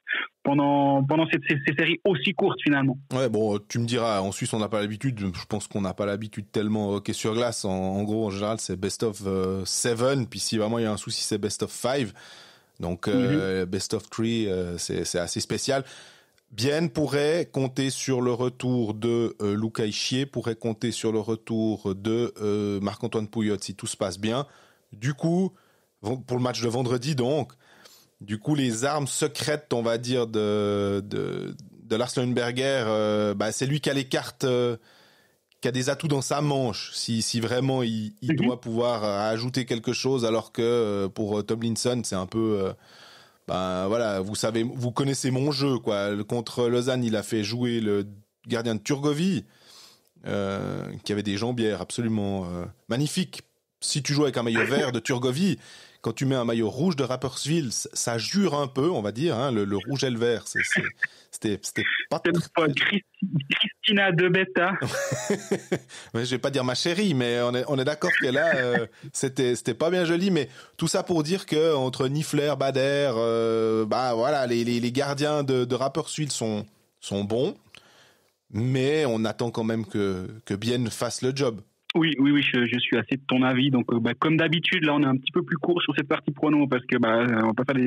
pendant ces séries aussi courtes finalement. Ouais, bon, tu me diras, en Suisse on n'a pas l'habitude, je pense qu'on n'a pas l'habitude tellement au hockey sur glace. En gros, en général, c'est best of 7, puis si vraiment il y a un souci, c'est best of 5. Donc best of 3, c'est assez spécial. Bienne pourrait compter sur le retour de Luca Ischier, pourrait compter sur le retour de Marc-Antoine Pouliot si tout se passe bien. Du coup, pour le match de vendredi donc, les armes secrètes, on va dire, de Lars Leuenberger, c'est lui qui a les cartes a des atouts dans sa manche, si vraiment il doit pouvoir ajouter quelque chose, alors que pour Tomlinson, c'est un peu... voilà, vous connaissez mon jeu, quoi. Contre Lausanne, il a fait jouer le gardien de Turgovie, qui avait des jambières absolument magnifiques. Si tu joues avec un maillot vert de Turgovie, quand tu mets un maillot rouge de Rapperswil, ça jure un peu, on va dire, hein, le rouge et le vert. C'était pas Christina de Betta. Je vais pas dire ma chérie, mais on est d'accord que là, c'était pas bien joli. Mais tout ça pour dire que entre Niffler, Bader, voilà, les gardiens de Rapperswil sont bons, mais on attend quand même que Bienne fasse le job. Oui, je suis assez de ton avis. Donc, comme d'habitude, là, on est un petit peu plus court sur cette partie prono parce que on va pas faire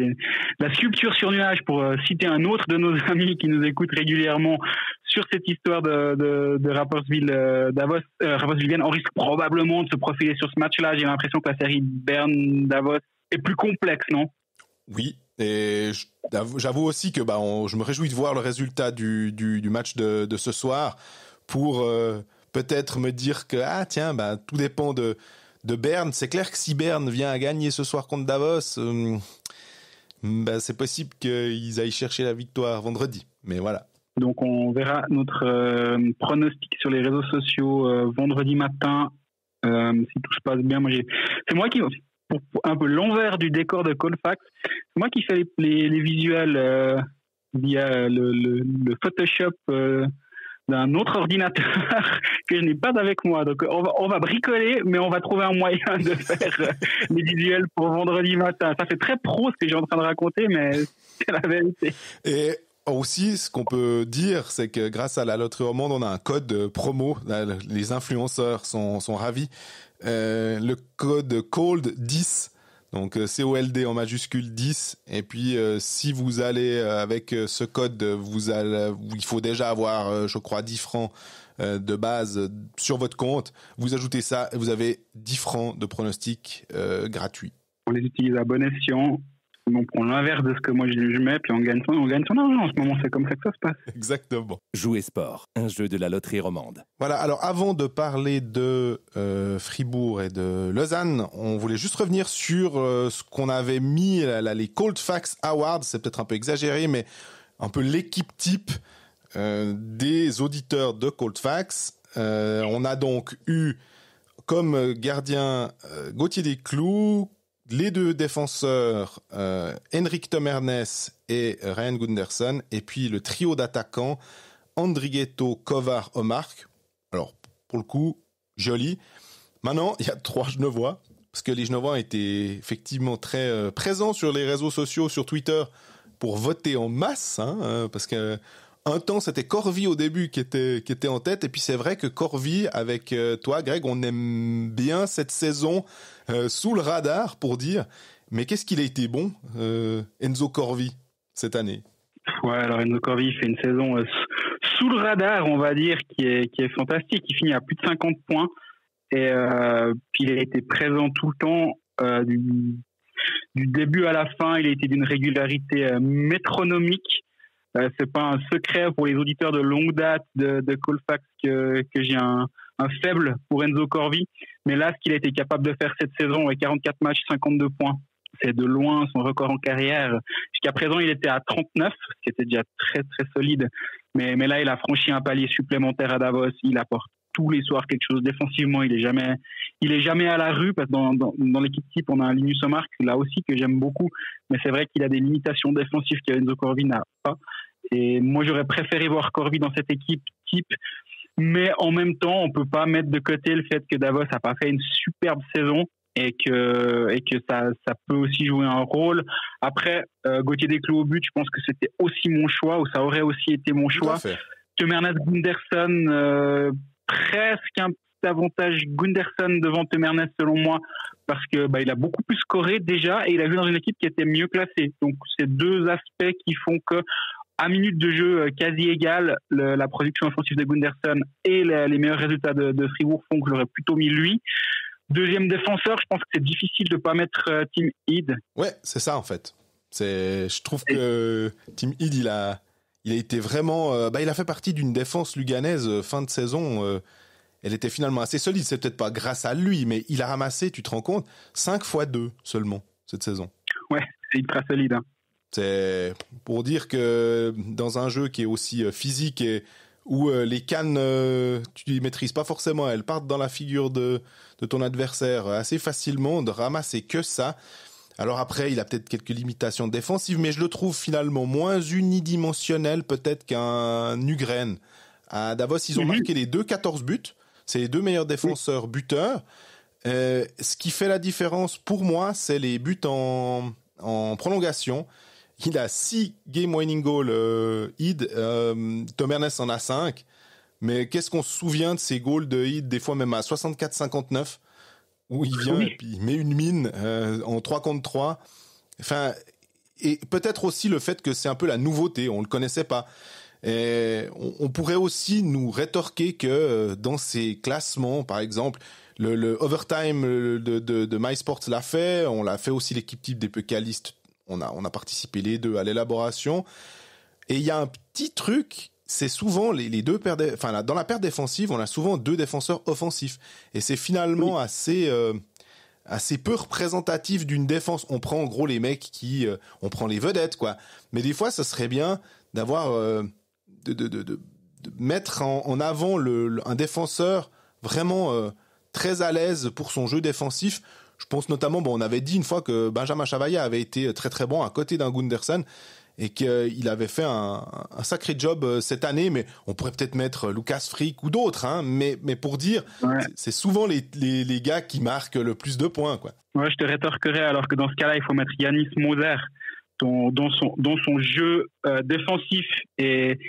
la sculpture sur nuage pour citer un autre de nos amis qui nous écoute régulièrement sur cette histoire de Rapperswil Davos. Rapperswil-Vienne, on risque probablement de se profiler sur ce match-là. J'ai l'impression que la série Berne-Davos est plus complexe, non? Oui. Et j'avoue aussi que je me réjouis de voir le résultat du match de ce soir pour peut-être me dire que tout dépend de Berne. C'est clair que si Berne vient à gagner ce soir contre Davos, c'est possible qu'ils aillent chercher la victoire vendredi. Mais voilà. Donc on verra notre pronostic sur les réseaux sociaux vendredi matin. Si tout se passe bien, c'est moi qui, pour un peu l'envers du décor de Colfax, c'est moi qui fais les visuels via le Photoshop d'un autre ordinateur que je n'ai pas avec moi. Donc on va bricoler, mais on va trouver un moyen de faire les visuels pour vendredi matin. Ça fait très pro ce que j'ai en train de raconter, mais c'est la vérité. Et aussi, ce qu'on peut dire, c'est que grâce à la Loterie Romande, on a un code promo. Les influenceurs sont ravis. Le code COLD10, donc COLD en majuscule 10. Et puis, si vous allez avec ce code, il faut déjà avoir, je crois, 10 francs de base sur votre compte. Vous ajoutez ça et vous avez 10 francs de pronostic gratuit. On les utilise à bon escient. On prend l'inverse de ce que moi je mets, puis on gagne son argent. En ce moment, c'est comme ça que ça se passe. Exactement. Jouer sport, un jeu de la Loterie Romande. Voilà, alors avant de parler de Fribourg et de Lausanne, on voulait juste revenir sur ce qu'on avait mis, les Colfax Awards. C'est peut-être un peu exagéré, mais un peu l'équipe type des auditeurs de Colfax. On a donc eu comme gardien Gauthier Desclous, les deux défenseurs, Henrik Tomernes et Ryan Gunderson, et puis le trio d'attaquants, Andrighetto, Kovar, Omark. Alors, pour le coup, joli. Maintenant, il y a 3 Genevois, parce que les Genevois étaient effectivement très présents sur les réseaux sociaux, sur Twitter, pour voter en masse, parce que un temps, c'était Corvi au début qui était en tête, et puis c'est vrai que Corvi, avec toi, Greg, on aime bien cette saison sous le radar, pour dire, mais qu'est-ce qu'il a été bon, Enzo Corvi, cette année? Ouais, alors Enzo Corvi fait une saison sous le radar, on va dire, qui est fantastique. Il finit à plus de 50 points, et puis il a été présent tout le temps, du début à la fin. Il a été d'une régularité métronomique. C'est pas un secret pour les auditeurs de longue date de Colfax que j'ai un faible pour Enzo Corvi. Mais là, ce qu'il a été capable de faire cette saison, avec 44 matchs, 52 points, c'est de loin son record en carrière. Jusqu'à présent, il était à 39, ce qui était déjà très, très solide. Mais là, il a franchi un palier supplémentaire à Davos. Il apporte tous les soirs quelque chose défensivement. Il est jamais à la rue, parce que dans l'équipe type, on a un Linus Omark, là aussi, que j'aime beaucoup. Mais c'est vrai qu'il a des limitations défensives qu'Enzo Corvi n'a pas. Et moi, j'aurais préféré voir Corvi dans cette équipe type. Mais en même temps, on peut pas mettre de côté le fait que Davos a pas fait une superbe saison et que ça peut aussi jouer un rôle. Après, Gauthier Desclous au but, je pense que c'était aussi mon choix, ou ça aurait aussi été mon choix. Temernes Gunderson, presque un petit avantage Gunderson devant Temernes selon moi, parce que il a beaucoup plus scoré déjà et il a joué dans une équipe qui était mieux classée. Donc c'est deux aspects qui font que à minute de jeu quasi égale, la production offensive de Gunderson et les meilleurs résultats de Fribourg font que j'aurais plutôt mis lui. Deuxième défenseur, je pense que c'est difficile de pas mettre Tim Heed. Ouais, c'est ça en fait. Je trouve que Tim Heed, il a été vraiment, il a fait partie d'une défense luganaise fin de saison elle était finalement assez solide. C'est peut-être pas grâce à lui, mais il a ramassé, tu te rends compte, 5 fois 2 seulement cette saison. Ouais, c'est ultra solide. Hein. C'est pour dire que dans un jeu qui est aussi physique et où les cannes, tu les maîtrises pas forcément, elles partent dans la figure de ton adversaire assez facilement, de ramasser que ça. Alors après, il a peut-être quelques limitations défensives, mais je le trouve finalement moins unidimensionnel peut-être qu'un Nugren. À Davos, ils ont marqué les 14 buts. C'est les 2 meilleurs défenseurs buteurs. Ce qui fait la différence pour moi, c'est les buts en prolongation. Il a 6 game-winning goals, Id. Tom Ernest en a 5. Mais qu'est-ce qu'on se souvient de ces goals de Id, des fois même à 64-59, où il vient et puis il met une mine en 3 contre 3. Enfin, et peut-être aussi le fait que c'est un peu la nouveauté, on le connaissait pas. Et on pourrait aussi nous rétorquer que dans ces classements, par exemple, le overtime de MySports l'a fait, on l'a fait aussi l'équipe type des Pécalistes, on a participé les deux à l'élaboration. Et il y a un petit truc, c'est souvent les deux paires, dans la paire défensive, on a souvent 2 défenseurs offensifs. Et c'est finalement assez peu représentatif d'une défense. On prend en gros les mecs on prend les vedettes, quoi. Mais des fois, ça serait bien d'avoir, de mettre en avant un défenseur vraiment très à l'aise pour son jeu défensif. Je pense notamment, on avait dit une fois que Benjamin Chavaya avait été très très bon à côté d'un Gundersen et qu'il avait fait un sacré job cette année, mais on pourrait peut-être mettre Lucas Frick ou d'autres, hein, mais pour dire, c'est souvent les gars qui marquent le plus de points, quoi. Ouais, je te rétorquerai alors que dans ce cas-là, il faut mettre Yanis Moser, dont son jeu défensif est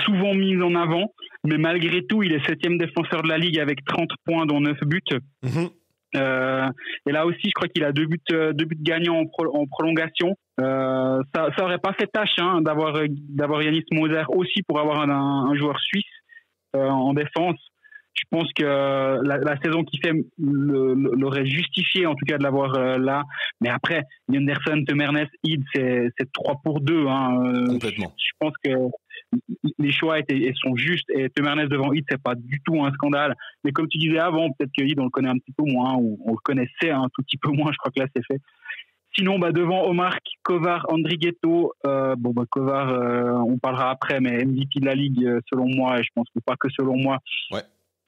souvent mis en avant, mais malgré tout, il est 7e défenseur de la Ligue avec 30 points, dont 9 buts. Mm-hmm. Et là aussi, je crois qu'il a 2 buts gagnants en prolongation. Ça aurait pas fait tâche d'avoir Yanis Moser aussi pour avoir un joueur suisse en défense. Je pense que la saison qu'il fait l'aurait justifié, en tout cas, de l'avoir là. Mais après, Gundersen, Tom Ernest, Id, c'est 3 pour 2. Hein. Complètement. Je pense que les choix sont justes. Et Tom Ernest devant Id, c'est pas du tout un scandale. Mais comme tu disais avant, peut-être que Id, on le connaît un petit peu moins, ou on le connaissait un tout petit peu moins. Je crois que là, c'est fait. Sinon, devant Omar, Kovar, Andrighetto, Kovar, on parlera après, mais MVP de la Ligue, selon moi, et je pense que pas que selon moi. Ouais.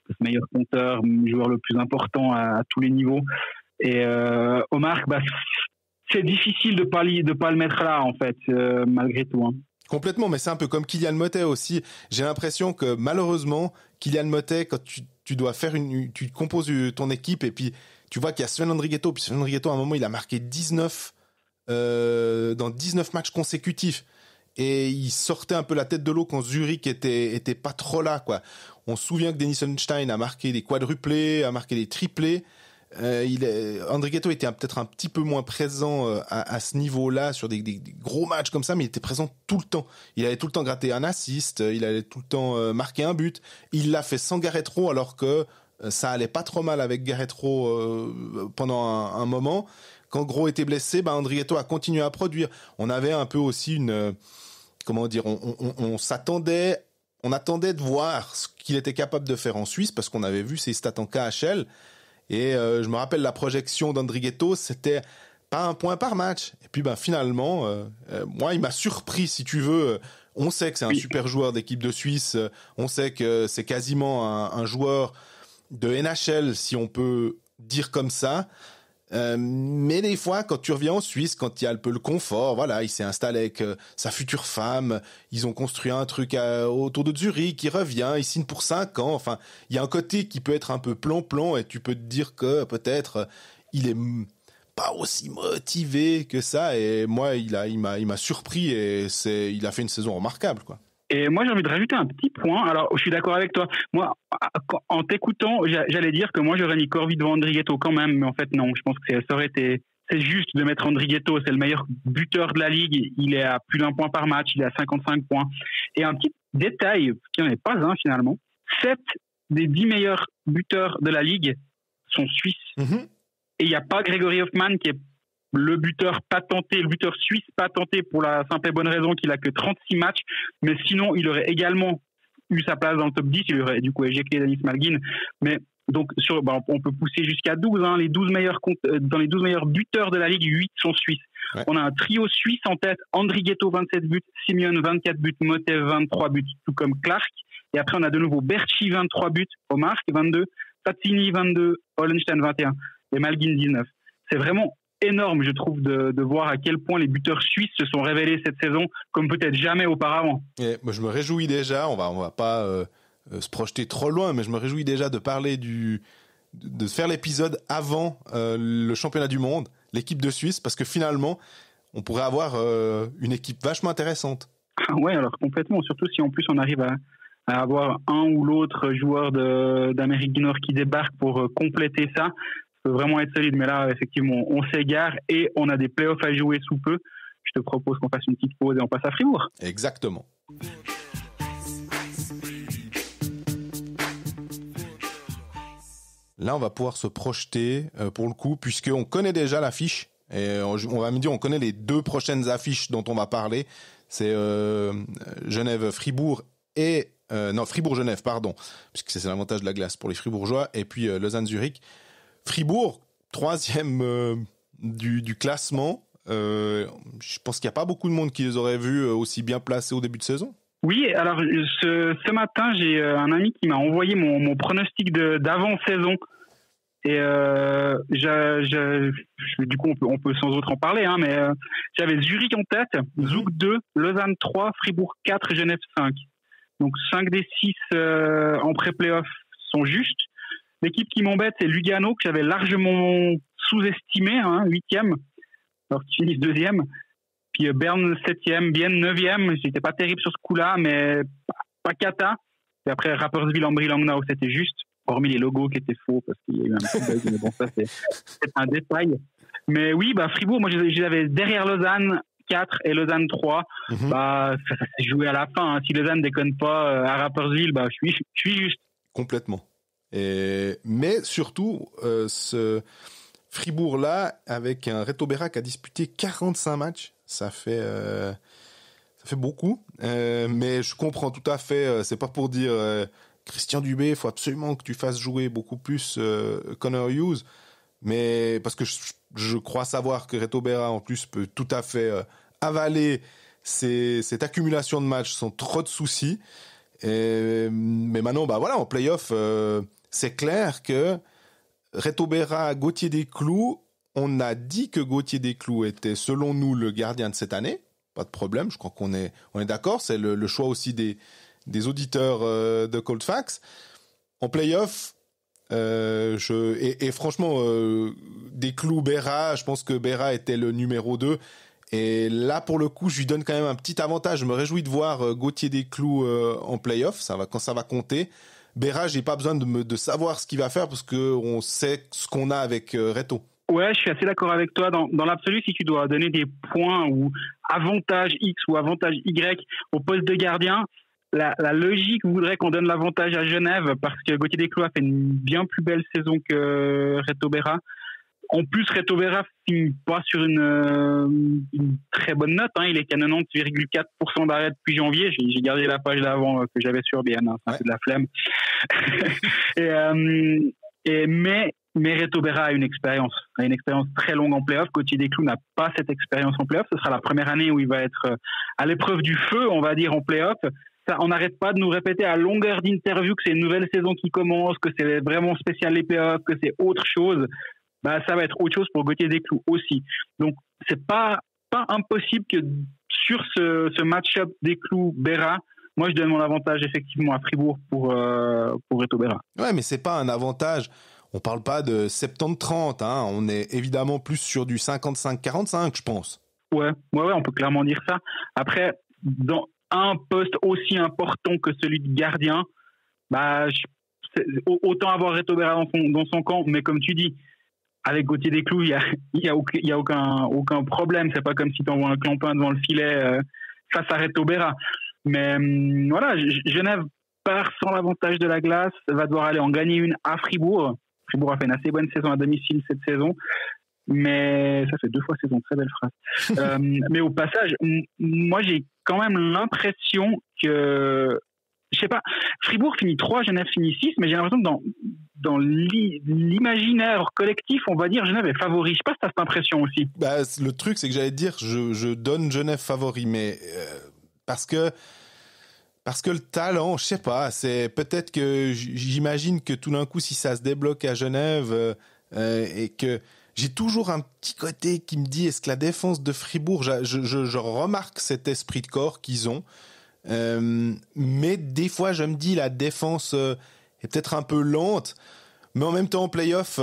Le meilleur compteur, joueur le plus important à tous les niveaux. Et Omar, c'est difficile de pas le mettre là, en fait, malgré tout. Hein. Complètement, mais c'est un peu comme Kylian Motet aussi. J'ai l'impression que malheureusement, Kylian Motet, quand tu dois faire tu composes ton équipe et puis tu vois qu'il y a Sven Andrighetto, puis Sven Andrighetto à un moment il a marqué 19 dans 19 matchs consécutifs. Et il sortait un peu la tête de l'eau quand Zurich était pas trop là, quoi. On se souvient que Dennis Sunstein a marqué des quadruplés, a marqué des triplés. Andrighetto était peut-être un petit peu moins présent à ce niveau-là sur des gros matchs comme ça, mais il était présent tout le temps. Il allait tout le temps gratter un assist, il allait tout le temps marquer un but. Il l'a fait sans Gareth Rowe alors que ça allait pas trop mal avec Gareth Rowe pendant un moment. Quand Gros était blessé, Andrighetto a continué à produire. On avait un peu aussi on attendait de voir ce qu'il était capable de faire en Suisse parce qu'on avait vu ses stats en KHL. Et je me rappelle la projection d'Andrighetto, c'était pas un point par match. Et puis finalement, moi, il m'a surpris, si tu veux. On sait que c'est un super joueur d'équipe de Suisse. On sait que c'est quasiment un joueur de NHL, si on peut dire comme ça. Mais des fois, quand tu reviens en Suisse, quand il y a un peu le confort, voilà, il s'est installé avec sa future femme, ils ont construit un truc autour de Zurich, il revient, il signe pour 5 ans, enfin, il y a un côté qui peut être un peu plan-plan et tu peux te dire que peut-être il est pas aussi motivé que ça et moi, il m'a surpris et il a fait une saison remarquable, quoi. Et moi, j'ai envie de rajouter un petit point. Alors, je suis d'accord avec toi. Moi, en t'écoutant, j'allais dire que moi, j'aurais mis Corvi devant Andrighetto quand même. Mais en fait, non. Je pense que ça aurait été... C'est juste de mettre Andrighetto. C'est le meilleur buteur de la Ligue. Il est à plus d'1 point par match. Il est à 55 points. Et un petit détail, qui n'en est pas un finalement. 7 des 10 meilleurs buteurs de la Ligue sont suisses. Mm-hmm. Et il n'y a pas Grégory Hoffmann qui est le buteur suisse patenté pour la simple et bonne raison qu'il a que 36 matchs, mais sinon il aurait également eu sa place dans le top 10, il aurait du coup éjecté Dennis Malgin. Mais donc, on peut pousser jusqu'à 12. Hein, dans les 12 meilleurs buteurs de la Ligue, 8 sont suisses. Ouais. On a un trio suisse en tête, Andri Ghetto 27 buts, Simeon 24 buts, Motev 23 buts, tout comme Clark. Et après, on a de nouveau Berchi 23 buts, Omar 22, Fazzini 22, Hollenstein 21 et Malgin 19. C'est vraiment énorme, je trouve, de voir à quel point les buteurs suisses se sont révélés cette saison comme peut-être jamais auparavant. Et moi, je me réjouis déjà, on va pas se projeter trop loin, mais je me réjouis déjà de parler de faire l'épisode avant le championnat du monde, l'équipe de Suisse, parce que finalement, on pourrait avoir une équipe vachement intéressante. Ah ouais, alors complètement, surtout si en plus on arrive à avoir un ou l'autre joueur d'Amérique du Nord qui débarque pour compléter ça. Ça peut vraiment être solide, mais là, effectivement, on s'égare et on a des playoffs à jouer sous peu. Je te propose qu'on fasse une petite pause et on passe à Fribourg. Exactement. Là, on va pouvoir se projeter pour le coup, puisqu'on connaît déjà l'affiche. Et on va me dire, on connaît les 2 prochaines affiches dont on va parler. C'est Genève-Fribourg et... Fribourg-Genève, pardon, puisque c'est l'avantage de la glace pour les Fribourgeois. Et puis Lausanne-Zurich. Fribourg, 3e du classement. Je pense qu'il n'y a pas beaucoup de monde qui les aurait vus aussi bien placés au début de saison. Oui, alors ce matin, j'ai un ami qui m'a envoyé mon pronostic d'avant-saison. Et du coup, on peut sans autre en parler, hein, mais j'avais Zurich en tête, Zug 2, Lausanne 3, Fribourg 4, Genève 5. Donc 5 des 6 en pré-playoff sont justes. L'équipe qui m'embête, c'est Lugano, que j'avais largement sous-estimé, 8e, alors qu'ils finissent 2e. Puis Berne 7e, Bienne 9e. J'étais pas terrible sur ce coup-là, mais pas cata. Et après, Rapperswil, Ambry, Langnau, c'était juste, hormis les logos qui étaient faux, parce qu'il y a eu un petit bug, mais bon, ça, c'est un détail. Mais oui, Fribourg, moi, j'avais derrière Lausanne 4 et Lausanne 3. Ça s'est joué à la fin. Si Lausanne déconne pas à Rapperswil, je suis juste. Complètement. Mais surtout, ce Fribourg-là, avec un Reto Berra qui a disputé 45 matchs, ça fait beaucoup. Mais je comprends tout à fait, c'est pas pour dire Christian Dubé, il faut absolument que tu fasses jouer beaucoup plus Connor Hughes, mais parce que je crois savoir que Reto Berra en plus peut tout à fait avaler cette accumulation de matchs sans trop de soucis. Mais maintenant, en play-off, c'est clair que Reto Berra, Gauthier Desclous, on a dit que Gauthier Desclous était, selon nous, le gardien de cette année. Pas de problème, je crois qu'on est d'accord. C'est le choix aussi des auditeurs de Cold Facts. En play-off, franchement, Desclous, Berra, je pense que Berra était le numéro 2. Et là, pour le coup, je lui donne quand même un petit avantage. Je me réjouis de voir Gauthier Desclous en play-off. Quand ça va compter. Berra, j'ai pas besoin de savoir ce qu'il va faire parce qu'on sait ce qu'on a avec Reto. Ouais, je suis assez d'accord avec toi. Dans l'absolu, si tu dois donner des points ou avantage X ou avantage Y au poste de gardien, la logique voudrait qu'on donne l'avantage à Genève parce que Gauthier Desclous a fait une bien plus belle saison que Reto Berra. En plus, Reto Berra finit pas sur une très bonne note. Il est à 90,4% d'arrêt depuis janvier. J'ai gardé la page d'avant que j'avais sur BN. C'est un peu de la flemme. Mais Reto Berra a une expérience très longue en play-off. Gauthier Desclous n'a pas cette expérience en play-off. Ce sera la première année où il va être à l'épreuve du feu, on va dire, en play-off. Ça, on n'arrête pas de nous répéter à longueur d'interview que c'est une nouvelle saison qui commence, que c'est vraiment spécial les play-offs, que c'est autre chose. Ça va être autre chose pour Gauthier Desclous aussi. Donc, c'est pas impossible que sur ce match-up Desclous-Berra, moi, je donne mon avantage effectivement à Fribourg pour Reto Berra. Ouais, mais c'est pas un avantage. On parle pas de 70-30, On est évidemment plus sur du 55-45, je pense. Ouais, on peut clairement dire ça. Après, dans un poste aussi important que celui de gardien, autant avoir Reto Berra dans son camp, mais comme tu dis, avec Gauthier Desclous, il y a aucun problème. C'est pas comme si tu envoies un clampin devant le filet face à Reto Berra. Mais voilà, Genève part sans l'avantage de la glace, va devoir aller en gagner une à Fribourg. Fribourg a fait une assez bonne saison à domicile cette saison, mais ça fait 2 fois saison, très belle phrase. Mais au passage, moi j'ai quand même l'impression que je sais pas, Fribourg finit 3, Genève finit 6, mais j'ai l'impression que dans l'imaginaire collectif, on va dire Genève est favori. Je sais pas si t'as cette impression aussi. Bah, le truc, c'est que j'allais te dire, je donne Genève favori, mais parce que le talent, je sais pas, c'est peut-être que j'imagine que tout d'un coup, si ça se débloque à Genève et que j'ai toujours un petit côté qui me dit, est-ce que la défense de Fribourg, je remarque cet esprit de corps qu'ils ont, mais des fois, je me dis, la défense est peut-être un peu lente, mais en même temps, en play-off,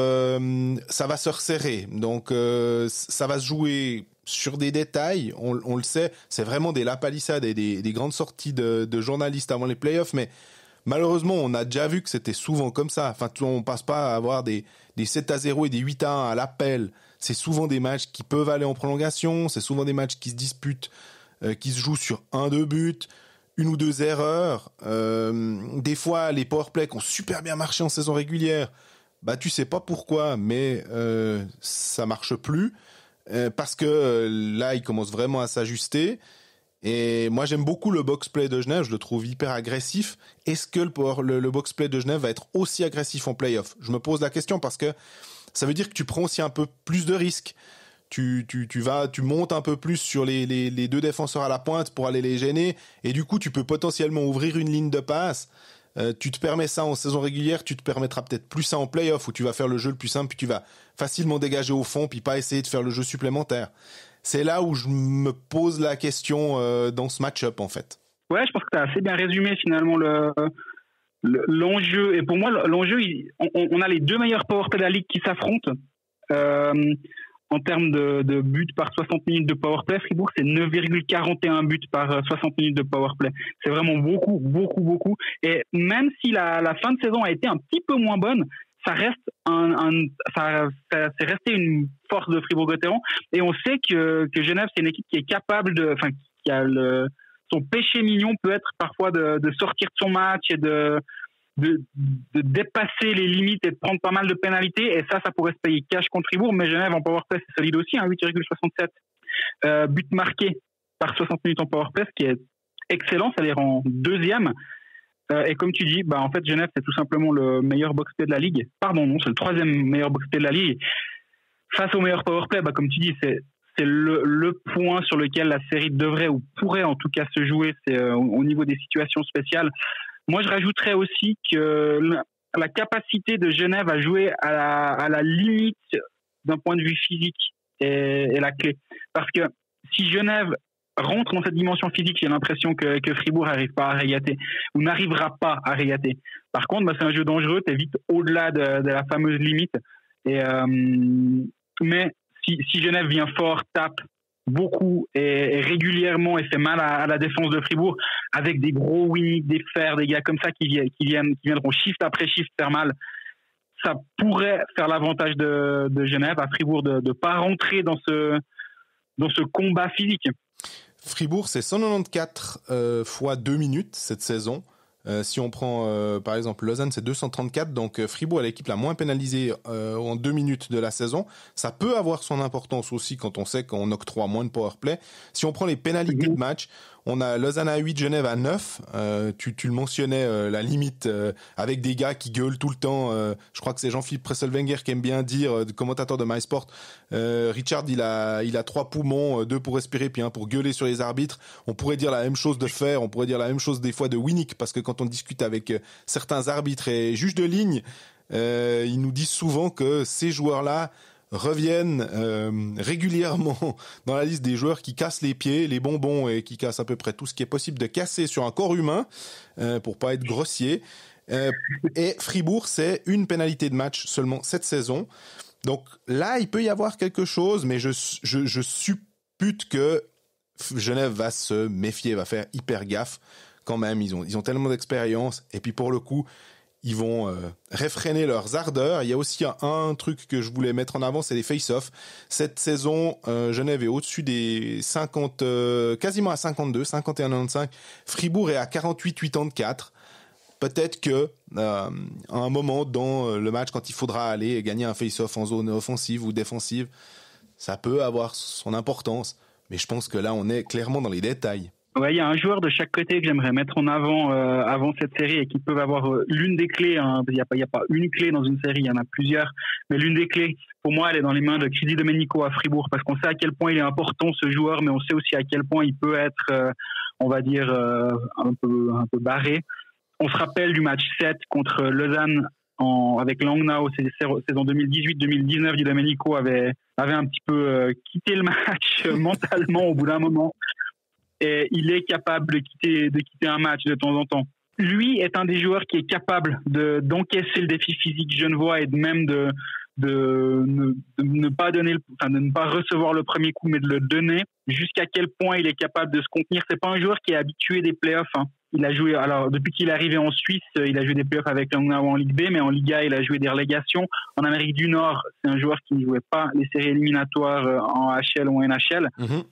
ça va se resserrer, donc ça va se jouer sur des détails, on le sait, c'est vraiment des lapalissades et des grandes sorties de journalistes avant les playoffs, mais malheureusement, on a déjà vu que c'était souvent comme ça. Enfin, on passe pas à avoir des 7-0 et des 8-1 à l'appel. C'est souvent des matchs qui peuvent aller en prolongation, c'est souvent des matchs qui se disputent, qui se jouent sur 1-2 buts, 1 ou 2 erreurs. Des fois, les powerplays qui ont super bien marché en saison régulière, bah tu sais pas pourquoi, mais ça marche plus. Parce que là, il commence vraiment à s'ajuster. Et moi, j'aime beaucoup le box-play de Genève. Je le trouve hyper agressif. Est-ce que le box-play de Genève va être aussi agressif en play-off ? Je me pose la question parce que ça veut dire que tu prends aussi un peu plus de risques. Tu montes un peu plus sur les deux défenseurs à la pointe pour aller les gêner. Et du coup, tu peux potentiellement ouvrir une ligne de passe. Tu te permets ça en saison régulière, tu te permettras peut-être plus ça en play-off où tu vas faire le jeu le plus simple, puis tu vas facilement dégager au fond, puis pas essayer de faire le jeu supplémentaire. C'est là où je me pose la question dans ce match-up, en fait. Ouais, je pense que tu as assez bien résumé finalement l'enjeu. Et pour moi, l'enjeu, on a les deux meilleurs powerplay de la ligue qui s'affrontent. En termes de buts par 60 minutes de powerplay, Fribourg, c'est 9,41 buts par 60 minutes de powerplay. C'est vraiment beaucoup, beaucoup, beaucoup. Et même si la fin de saison a été un petit peu moins bonne, ça reste c'est resté une force de Fribourg-Gotteron. Et on sait que Genève, c'est une équipe qui est capable qui a son péché mignon peut être parfois de sortir de son match et de dépasser les limites et de prendre pas mal de pénalités, et ça pourrait se payer cash contre Fribourg. Mais Genève en powerplay, c'est solide aussi, 8,67 buts marqués par 60 minutes en powerplay, ce qui est excellent, ça les rend deuxième. Et comme tu dis, en fait Genève c'est tout simplement le meilleur box-play de la ligue. Pardon, non, c'est le troisième meilleur box-play de la ligue. Face au meilleur powerplay, comme tu dis, c'est le point sur lequel la série devrait ou pourrait en tout cas se jouer, c'est au niveau des situations spéciales. Moi, je rajouterais aussi que la capacité de Genève à jouer à la limite d'un point de vue physique est la clé. Parce que si Genève rentre dans cette dimension physique, j'ai l'impression que Fribourg n'arrivera pas à régater. Par contre, c'est un jeu dangereux, t'es vite au-delà de la fameuse limite. Mais si Genève vient fort, tape beaucoup et régulièrement et fait mal à la défense de Fribourg avec des gros Winnick, des Fers, des gars comme ça qui viendront shift après shift faire mal, ça pourrait faire l'avantage de Genève à Fribourg de pas rentrer dans ce combat physique. Fribourg, c'est 194 fois 2 minutes cette saison. Si on prend par exemple Lausanne, c'est 234, donc Fribourg est l'équipe la moins pénalisée en 2 minutes de la saison. Ça peut avoir son importance aussi quand on sait qu'on octroie moins de powerplay. Si on prend les pénalités de match, on a Lausanne à 8, Genève à 9. Tu le mentionnais, la limite avec des gars qui gueulent tout le temps. Je crois que c'est Jean-Philippe Presselwenger qui aime bien dire, commentateur de MySport, Richard, il a 3 poumons, 2 pour respirer puis 1 pour gueuler sur les arbitres. On pourrait dire la même chose de Fer, on pourrait dire la même chose des fois de Winnick, parce que quand on discute avec certains arbitres et juges de ligne, ils nous disent souvent que ces joueurs-là reviennent régulièrement dans la liste des joueurs qui cassent les pieds, les bonbons et qui cassent à peu près tout ce qui est possible de casser sur un corps humain pour pas être grossier. Et Fribourg, c'est une pénalité de match seulement cette saison. Donc là, il peut y avoir quelque chose, mais je suppute que Genève va se méfier, va faire hyper gaffe quand même. Ils ont tellement d'expérience, et puis pour le coup, ils vont réfréner leurs ardeurs. Il y a aussi un truc que je voulais mettre en avant, c'est les face-offs. Cette saison, Genève est au-dessus des 50, quasiment à 52, 51-95. Fribourg est à 48-84. Peut-être que à un moment dans le match, quand il faudra aller gagner un face-off en zone offensive ou défensive, ça peut avoir son importance. Mais je pense que là, on est clairement dans les détails. Ouais, il y a un joueur de chaque côté que j'aimerais mettre en avant avant cette série et qui peuvent avoir l'une des clés. Hein. Il y a pas une clé dans une série, il y en a plusieurs. Mais l'une des clés, pour moi, elle est dans les mains de Chidi Domenico à Fribourg parce qu'on sait à quel point il est important ce joueur, mais on sait aussi à quel point il peut être, on va dire, un peu barré. On se rappelle du match 7 contre Lausanne avec Langnau, saison 2018-2019. Di Domenico avait un petit peu quitté le match mentalement au bout d'un moment. Et il est capable de quitter un match de temps en temps. Lui est un des joueurs qui est capable d'encaisser le défi physique genevois et même de ne pas donner, de ne pas recevoir le premier coup, mais de le donner. Jusqu'à quel point il est capable de se contenir. C'est pas un joueur qui est habitué des playoffs. Hein. Il a joué, alors depuis qu'il est arrivé en Suisse, il a joué des playoffs avec Langnau en Ligue B, mais en Liga, il a joué des relégations. En Amérique du Nord, c'est un joueur qui ne jouait pas les séries éliminatoires en HL ou en NHL. Mm-hmm.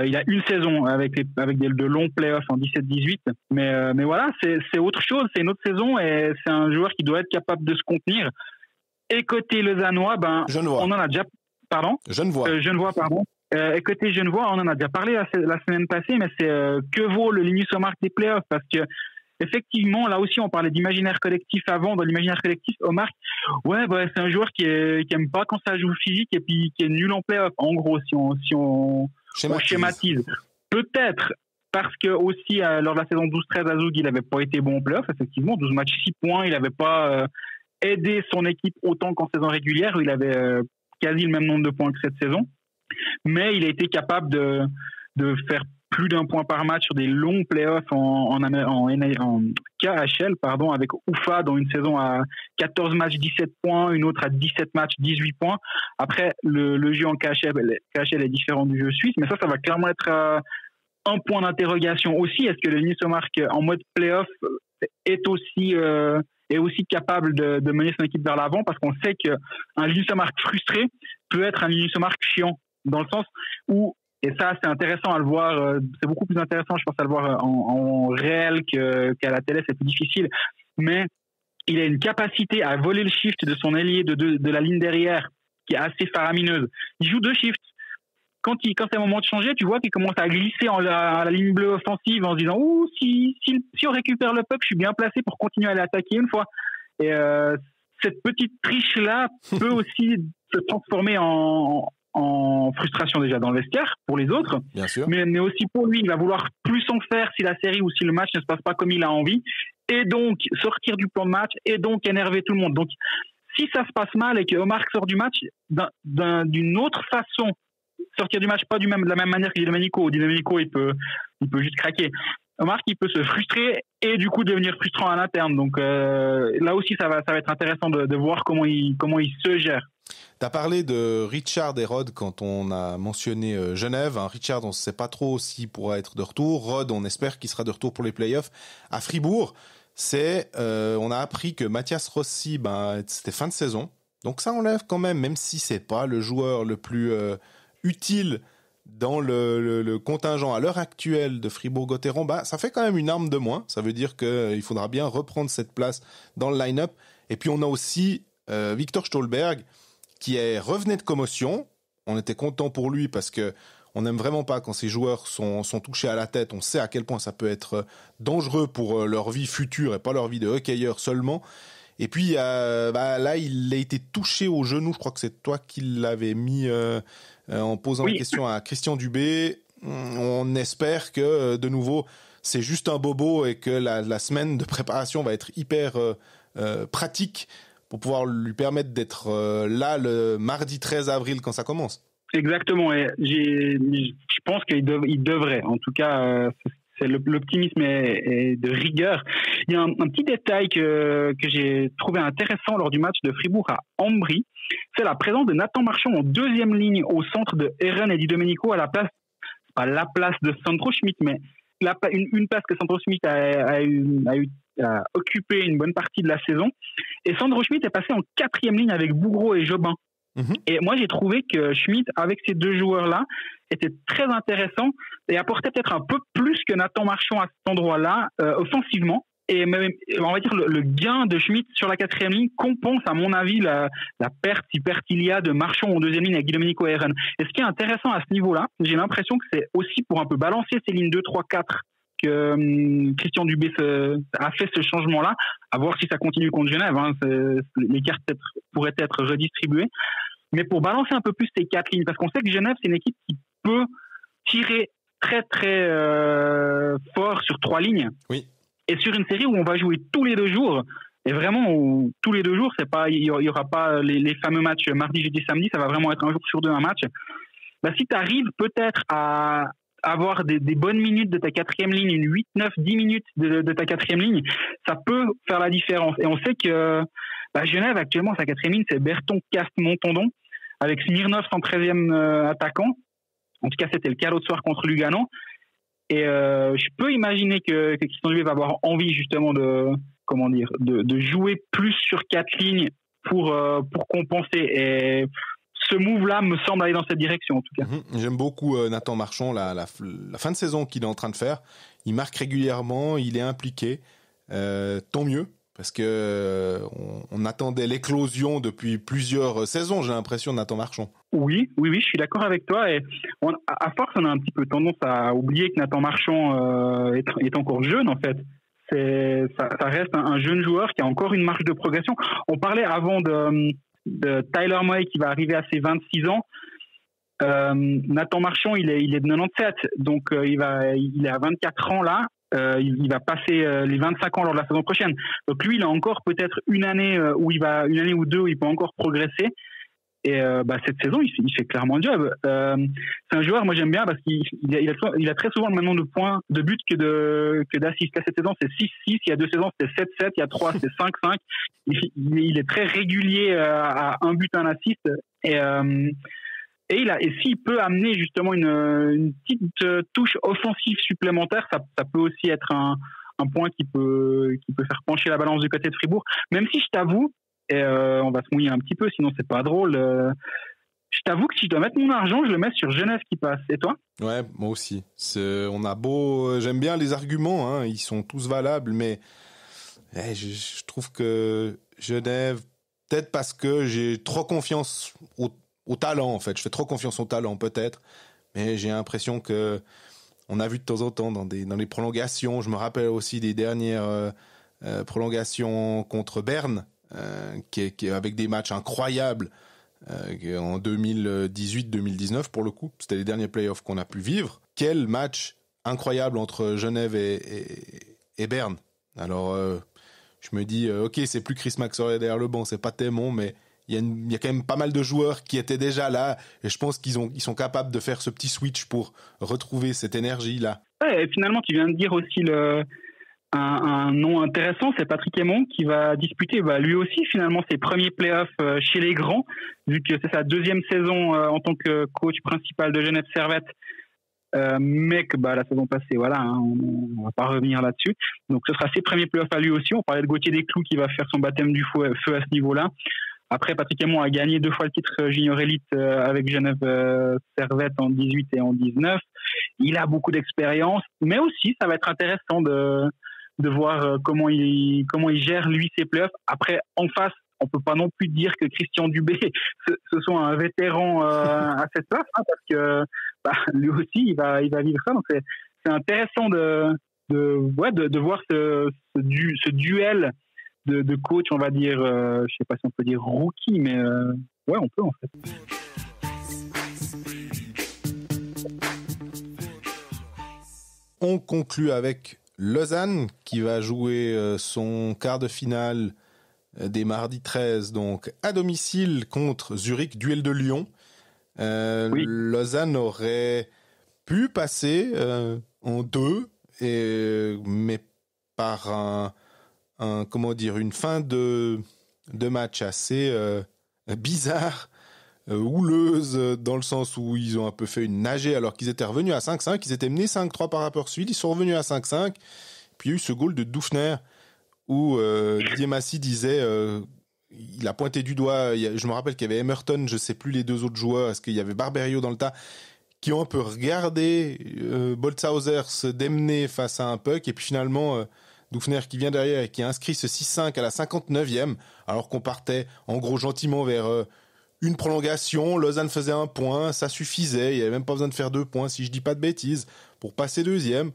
Il a une saison avec de longs playoffs en 17-18, mais voilà, c'est autre chose, c'est une autre saison et c'est un joueur qui doit être capable de se contenir. Et côté lausannois, on en a déjà, Genevois, pardon. Et côté Genevois, on en a déjà parlé la semaine passée, mais c'est que vaut le Linus Omark des playoffs parce que effectivement, là aussi, on parlait d'imaginaire collectif avant. Dans l'imaginaire collectif, Omark, c'est un joueur qui aime pas quand ça joue physique et puis qui est nul en playoff. En gros, si on schématise. Peut-être parce que aussi lors de la saison 12-13 à Zug, il n'avait pas été bon en playoff, effectivement, 12 matchs, 6 points, il n'avait pas aidé son équipe autant qu'en saison régulière, où il avait quasi le même nombre de points que cette saison. Mais il a été capable de faire plus d'un point par match sur des longs playoffs en KHL, avec Ufa dans une saison à 14 matchs, 17 points, une autre à 17 matchs, 18 points. Après, le jeu en KHL est différent du jeu suisse, mais ça va clairement être un point d'interrogation aussi. Est-ce que le Linus Omark en mode playoff est aussi capable de mener son équipe vers l'avant? Parce qu'on sait qu'un Linus Omark frustré peut être un Linus Omark chiant, dans le sens où, et ça, c'est intéressant à le voir. C'est beaucoup plus intéressant, je pense, à le voir en réel qu'à la télé. C'est plus difficile. Mais il a une capacité à voler le shift de son ailier de la ligne derrière qui est assez faramineuse. Il joue 2 shifts. Quand c'est le moment de changer, tu vois qu'il commence à glisser à la ligne bleue offensive en se disant « si on récupère le puck, je suis bien placé pour continuer à l'attaquer une fois. » Et cette petite triche-là peut aussi se transformer en frustration déjà dans le vestiaire pour les autres, bien sûr. Mais aussi pour lui, il va vouloir plus en faire si la série ou si le match ne se passe pas comme il a envie, et donc sortir du plan de match, et donc énerver tout le monde. Donc si ça se passe mal et que Omark sort du match d'une autre façon, sortir du match pas de la même manière que Di Domenico. Di Domenico, il peut juste craquer. Omark, il peut se frustrer et du coup devenir frustrant à l'interne. Donc là aussi, ça va être intéressant de voir comment il se gère. Tu as parlé de Richard et Rod quand on a mentionné Genève. Richard, on ne sait pas trop s'il pourra être de retour. Rod, on espère qu'il sera de retour pour les playoffs. À Fribourg, on a appris que Mathias Rossi, c'était fin de saison. Donc ça enlève quand même si c'est pas le joueur le plus utile dans le contingent à l'heure actuelle de Fribourg-Gotteron, ça fait quand même une arme de moins. Ça veut dire qu'il faudra bien reprendre cette place dans le line-up. Et puis on a aussi Victor Stolberg qui revenait de commotion. On était content pour lui parce que on n'aime vraiment pas quand ces joueurs sont touchés à la tête. On sait à quel point ça peut être dangereux pour leur vie future et pas leur vie de hockeyeur seulement. Et puis là, il a été touché au genou. Je crois que c'est toi qui l'avais mis en posant la question à Christian Dubé. On espère que de nouveau c'est juste un bobo et que la semaine de préparation va être hyper pratique pour pouvoir lui permettre d'être là le mardi 13 avril quand ça commence. Exactement, et je pense qu'il devrait. En tout cas, l'optimisme est de rigueur. Il y a un petit détail que j'ai trouvé intéressant lors du match de Fribourg à Ambry. C'est la présence de Nathan Marchand en deuxième ligne au centre de Eren et Di Domenico à la place, pas la place de Sandro Schmidt, mais une place que Sandro Schmidt a occupé une bonne partie de la saison. Et Sandro Schmidt est passé en quatrième ligne avec Bougreau et Jobin. Et moi, j'ai trouvé que Schmidt, avec ces deux joueurs-là, était très intéressant et apportait peut-être un peu plus que Nathan Marchand à cet endroit-là, offensivement. Et même, on va dire, le gain de Schmidt sur la quatrième ligne compense, à mon avis, la perte, si perte il y a, de Marchand en deuxième ligne avec Di Domenico et Eren. Et ce qui est intéressant à ce niveau-là, j'ai l'impression que c'est aussi pour un peu balancer ces lignes 2, 3, 4 que Christian Dubé a fait ce changement-là, à voir si ça continue contre Genève. Hein, les cartes pourraient être redistribuées. Mais pour balancer un peu plus ces 4 lignes, parce qu'on sait que Genève, c'est une équipe qui peut tirer très très fort sur 3 lignes. Oui. Et sur une série où on va jouer tous les 2 jours, et vraiment où, tous les 2 jours, il y aura pas les fameux matchs mardi, jeudi, samedi, ça va vraiment être un jour sur 2 un match. Bah, si tu arrives peut-être à avoir des bonnes minutes de ta 4e ligne, une 8, 9, 10 minutes de ta 4e ligne, ça peut faire la différence. Et on sait que Genève, actuellement, sa 4e ligne, c'est Berton, Cast, Montandon, avec Smirnov en 13e attaquant. En tout cas, c'était le cas l'autre soir contre Lugano. Et je peux imaginer que Christian Dubé va avoir envie justement de jouer plus sur 4 lignes pour compenser. Et ce move-là me semble aller dans cette direction, en tout cas. J'aime beaucoup Nathan Marchand, la fin de saison qu'il est en train de faire. Il marque régulièrement, il est impliqué. Tant mieux, parce que on attendait l'éclosion depuis plusieurs saisons, j'ai l'impression, de Nathan Marchand. Oui, je suis d'accord avec toi. Et à force, on a un petit peu tendance à oublier que Nathan Marchand est encore jeune, en fait. Ça reste un jeune joueur qui a encore une marge de progression. On parlait avant de Tyler Moy qui va arriver à ses 26 ans. Nathan Marchand, il est de 97, donc il est à 24 ans là. Il va passer les 25 ans lors de la saison prochaine. Donc lui, il a encore peut-être une année ou 2 où il peut encore progresser. Et cette saison, il fait clairement le job. C'est un joueur, moi j'aime bien parce qu'il a très souvent le même nombre de points de but que d'assists. Là, cette saison, c'est 6-6. Il y a 2 saisons, c'était 7-7. Il y a 3, c'était 5-5. Il est très régulier à un but, un assist. Et s'il peut amener justement une petite touche offensive supplémentaire, ça peut aussi être un point qui peut faire pencher la balance du côté de Fribourg. Même si je t'avoue, et on va se mouiller un petit peu, sinon c'est pas drôle. Je t'avoue que si je dois mettre mon argent, je le mets sur Genève qui passe. Et toi ? Ouais, moi aussi. J'aime bien les arguments, hein, ils sont tous valables, mais je trouve que Genève, peut-être parce que j'ai trop confiance au talent, en fait. Je fais trop confiance au talent, peut-être, mais j'ai l'impression que on a vu de temps en temps dans les prolongations. Je me rappelle aussi des dernières prolongations contre Berne. Qui avec des matchs incroyables en 2018-2019 pour le coup, c'était les derniers playoffs qu'on a pu vivre. Quel match incroyable entre Genève et Berne. Alors je me dis ok, c'est plus Chris Maxwell derrière le banc, c'est pas Témon, mais il y a quand même pas mal de joueurs qui étaient déjà là et je pense qu'ils sont capables de faire ce petit switch pour retrouver cette énergie là. Ouais, et finalement tu viens de dire aussi un nom intéressant, c'est Patrick Aymon qui va disputer lui aussi finalement ses premiers playoffs chez les grands, vu que c'est sa 2e saison en tant que coach principal de Genève Servette, mais que la saison passée, voilà, hein, on va pas revenir là-dessus. Donc ce sera ses premiers playoffs à lui aussi. On parlait de Gauthier Desclous qui va faire son baptême du feu à ce niveau-là. Après, Patrick Aymon a gagné 2 fois le titre junior élite avec Genève Servette en 18 et en 19. Il a beaucoup d'expérience, mais aussi ça va être intéressant de voir comment il gère lui ses playoffs. Après, en face, on peut pas non plus dire que Christian Dubé ce soit un vétéran à cette place, hein, parce que lui aussi il va vivre ça. Donc c'est intéressant de voir ce duel de coach, on va dire, je sais pas si on peut dire rookie, mais ouais, on peut en fait. On conclut avec Lausanne qui va jouer son quart de finale des mardis 13, donc à domicile contre Zurich, duel de Lyon. Oui. Lausanne aurait pu passer en 2, mais par une fin de match assez bizarre, houleuse, dans le sens où ils ont un peu fait une nagée alors qu'ils étaient revenus à 5-5, ils étaient menés 5-3 par Rapperswil, ils sont revenus à 5-5, puis il y a eu ce goal de Dufner où Didier Massy disait, il a pointé du doigt, je me rappelle qu'il y avait Emerton, je sais plus les 2 autres joueurs, est-ce qu'il y avait Barberio dans le tas, qui ont un peu regardé Boltzhauser se démener face à un puck, et puis finalement Dufner qui vient derrière et qui a inscrit ce 6-5 à la 59e, alors qu'on partait en gros gentiment vers une prolongation. Lausanne faisait 1 point, ça suffisait, il n'y avait même pas besoin de faire 2 points si je dis pas de bêtises pour passer 2e.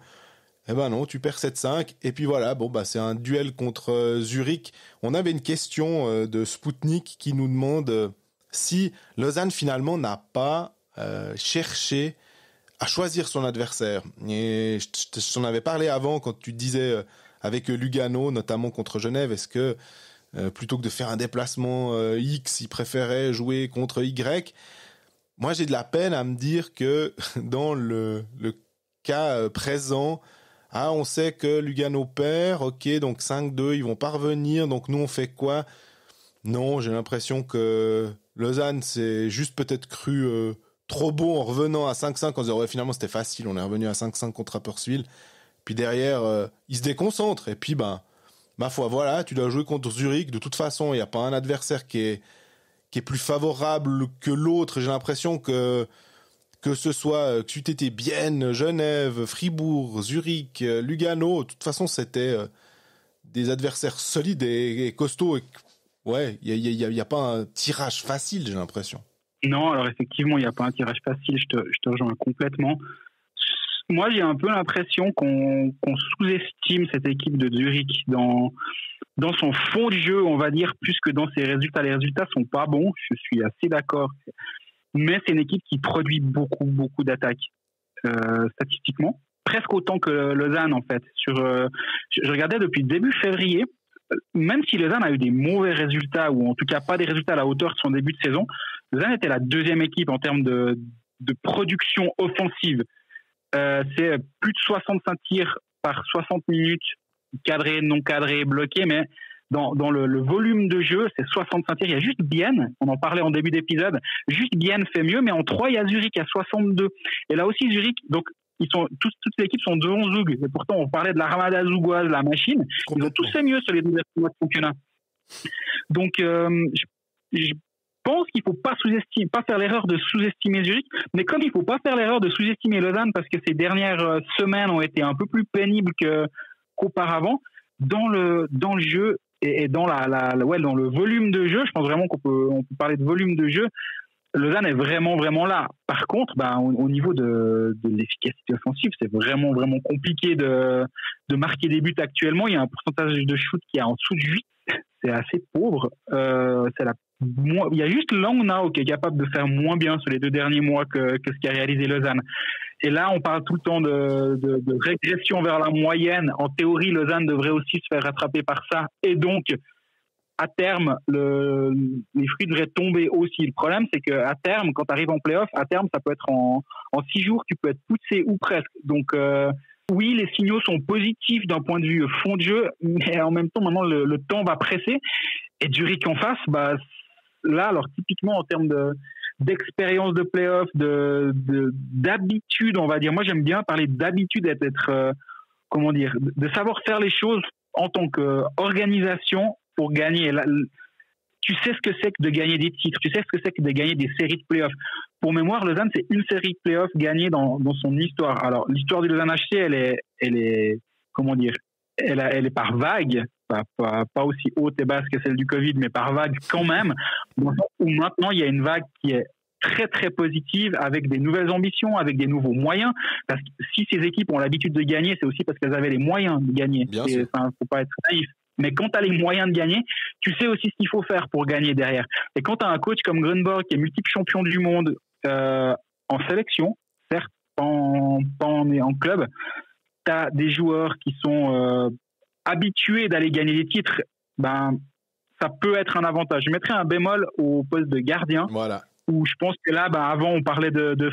Eh ben non, tu perds 7-5. Et puis voilà, bon bah c'est un duel contre Zurich. On avait une question de Spoutnik qui nous demande si Lausanne finalement n'a pas cherché à choisir son adversaire. Et je t'en avais parlé avant quand tu disais avec Lugano, notamment contre Genève, est-ce que plutôt que de faire un déplacement X, il préférait jouer contre Y. Moi, j'ai de la peine à me dire que dans le cas présent, on sait que Lugano perd, ok, donc 5-2, ils vont pas revenir, donc nous on fait quoi? Non, j'ai l'impression que Lausanne s'est juste peut-être cru trop beau en revenant à 5-5, en disant ouais, finalement c'était facile, on est revenu à 5-5 contre Rapperswil. Puis derrière, ils se déconcentrent, et puis ma foi, voilà, tu dois jouer contre Zurich, de toute façon, il n'y a pas un adversaire qui est plus favorable que l'autre. J'ai l'impression que ce soit que tu étais Bienne, Genève, Fribourg, Zurich, Lugano, de toute façon, c'était des adversaires solides et costauds. Ouais, il y a pas un tirage facile, j'ai l'impression. Non, alors effectivement, il n'y a pas un tirage facile, je te rejoins complètement. Moi, j'ai un peu l'impression qu'on sous-estime cette équipe de Zurich dans son fond de jeu, on va dire, plus que dans ses résultats. Les résultats sont pas bons, je suis assez d'accord. Mais c'est une équipe qui produit beaucoup, beaucoup d'attaques, statistiquement. Presque autant que Lausanne, en fait. Je regardais depuis début février, même si Lausanne a eu des mauvais résultats, ou en tout cas pas des résultats à la hauteur de son début de saison, Lausanne était la deuxième équipe en termes de production offensive. C'est plus de 65 tirs par 60 minutes, cadrés, non cadrés, bloqués, mais dans le volume de jeu, c'est 65 tirs. Il y a juste Bienne, on en parlait en début d'épisode, juste Bienne fait mieux, mais en 3, il y a Zurich à 62. Et là aussi, Zurich, donc toutes les équipes sont devant Zug, et pourtant on parlait de la Ramada Zougoise, la machine, ils ont tous fait mieux sur les 2 derniers mois de championnat. Donc, je pense qu'il ne faut pas faire l'erreur de sous-estimer Zurich, mais comme il ne faut pas faire l'erreur de sous-estimer Lausanne parce que ces dernières semaines ont été un peu plus pénibles qu'auparavant, dans le jeu et dans dans le volume de jeu, je pense vraiment qu'on peut parler de volume de jeu. Lausanne est vraiment, vraiment là. Par contre, au niveau de l'efficacité offensive, c'est vraiment, vraiment compliqué de marquer des buts actuellement. Il y a un pourcentage de shoot qui est en dessous de 8. C'est assez pauvre. Il y a juste Langnau qui est capable de faire moins bien sur les 2 derniers mois que ce qu'a réalisé Lausanne. Et là, on parle tout le temps de régression vers la moyenne. En théorie, Lausanne devrait aussi se faire rattraper par ça. Et donc, à terme, les fruits devraient tomber aussi. Le problème, c'est qu'à terme, quand tu arrives en play-off, à terme, ça peut être en 6 jours, tu peux être poussé ou presque. Donc, oui, les signaux sont positifs d'un point de vue fond de jeu, mais en même temps, maintenant, le temps va presser. Et Zurich en face, là, alors typiquement en termes d'expérience de play-off, d'habitude, on va dire. Moi, j'aime bien parler d'habitude, d'être de savoir faire les choses en tant qu'organisation pour gagner. Tu sais ce que c'est que de gagner des titres, tu sais ce que c'est que de gagner des séries de play-off. Pour mémoire, Lausanne, c'est une série de play-off gagnée dans son histoire. Alors, l'histoire du Lausanne HC, elle est elle est par vague, pas aussi haute et basse que celle du Covid, mais par vague quand même, où maintenant il y a une vague qui est très très positive, avec des nouvelles ambitions, avec des nouveaux moyens, parce que si ces équipes ont l'habitude de gagner, c'est aussi parce qu'elles avaient les moyens de gagner. Faut pas être naïf. Mais quand tu as les moyens de gagner, tu sais aussi ce qu'il faut faire pour gagner derrière. Et quand tu as un coach comme Grunborg, qui est multiple champion du monde en sélection, certes, pas en club, tu as des joueurs qui sont habitués d'aller gagner des titres, ça peut être un avantage. Je mettrais un bémol au poste de gardien. Voilà. Où je pense que là, avant, on parlait de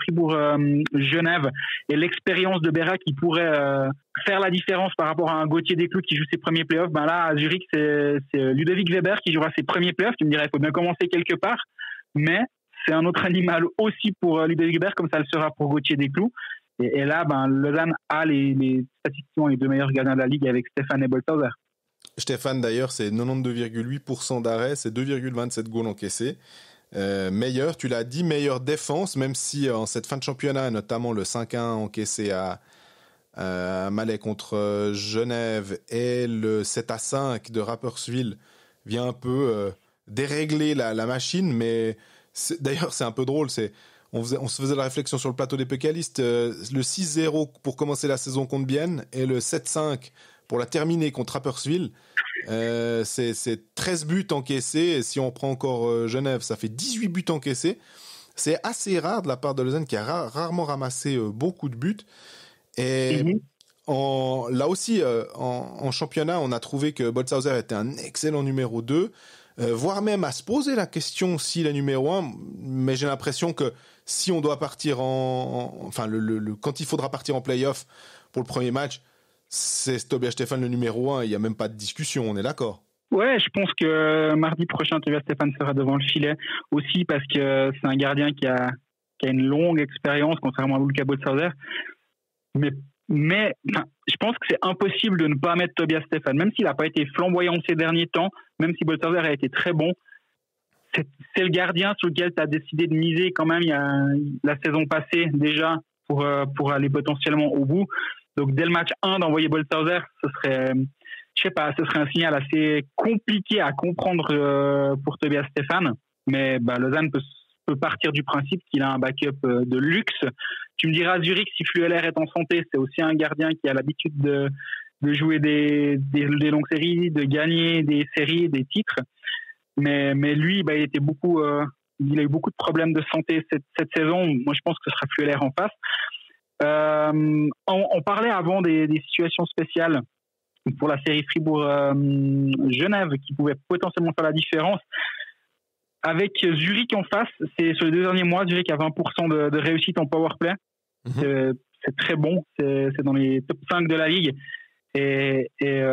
Fribourg-Genève et l'expérience de Berra qui pourrait faire la différence par rapport à un Gauthier Desclous qui joue ses premiers playoffs. Là, à Zurich, c'est Ludovic Weber qui jouera ses premiers playoffs. Tu me dirais, il faut bien commencer quelque part. Mais c'est un autre animal aussi pour Ludovic Weber, comme ça le sera pour Gauthier Desclous. Et là, Lausanne a statistiquement les 2 meilleurs gardiens de la Ligue avec Stéphane Ebolthauser. Stéphane, d'ailleurs, c'est 92,8% d'arrêt, c'est 2,27 goals encaissés. Meilleur, tu l'as dit, meilleure défense, même si en cette fin de championnat, notamment le 5-1 encaissé à Malais contre Genève et le 7-5 de Rapperswil vient un peu dérégler la machine, mais d'ailleurs c'est un peu drôle, on se faisait la réflexion sur le plateau des pécalistes, le 6-0 pour commencer la saison contre Bienne et le 7-5 pour la terminer contre Rapperswil. C'est 13 buts encaissés, et si on prend encore Genève, ça fait 18 buts encaissés. C'est assez rare de la part de Lausanne, qui a rarement ramassé beaucoup de buts. Et là aussi, en championnat, on a trouvé que Bolshauser était un excellent numéro 2, voire même à se poser la question s'il est numéro 1, mais j'ai l'impression que si on doit partir quand il faudra partir en play-off pour le premier match, c'est Tobias Stephan le numéro 1, il n'y a même pas de discussion, on est d'accord? Ouais, je pense que mardi prochain, Tobias Stephan sera devant le filet aussi, parce que c'est un gardien qui a une longue expérience, contrairement à Luka Bolshauser. Mais je pense que c'est impossible de ne pas mettre Tobias Stephan, même s'il n'a pas été flamboyant ces derniers temps, même si Bolshauser a été très bon. C'est le gardien sur lequel tu as décidé de miser quand même la saison passée déjà pour aller potentiellement au bout. Donc dès le match 1 d'envoyer Bolshauser, ce serait un signal assez compliqué à comprendre pour Tobias Stephan. Mais Lausanne peut partir du principe qu'il a un backup de luxe. Tu me diras, Zurich, si Flueller est en santé, c'est aussi un gardien qui a l'habitude de jouer des longues séries, de gagner des séries, des titres. Mais lui, il a eu beaucoup de problèmes de santé cette saison. Moi, je pense que ce sera Flueller en face. On parlait avant des situations spéciales pour la série Fribourg-Genève qui pouvaient potentiellement faire la différence. Avec Zurich en face, c'est sur les 2 derniers mois, Zurich a 20% de réussite en powerplay. C'est très bon, c'est dans les top 5 de la ligue. Et c'est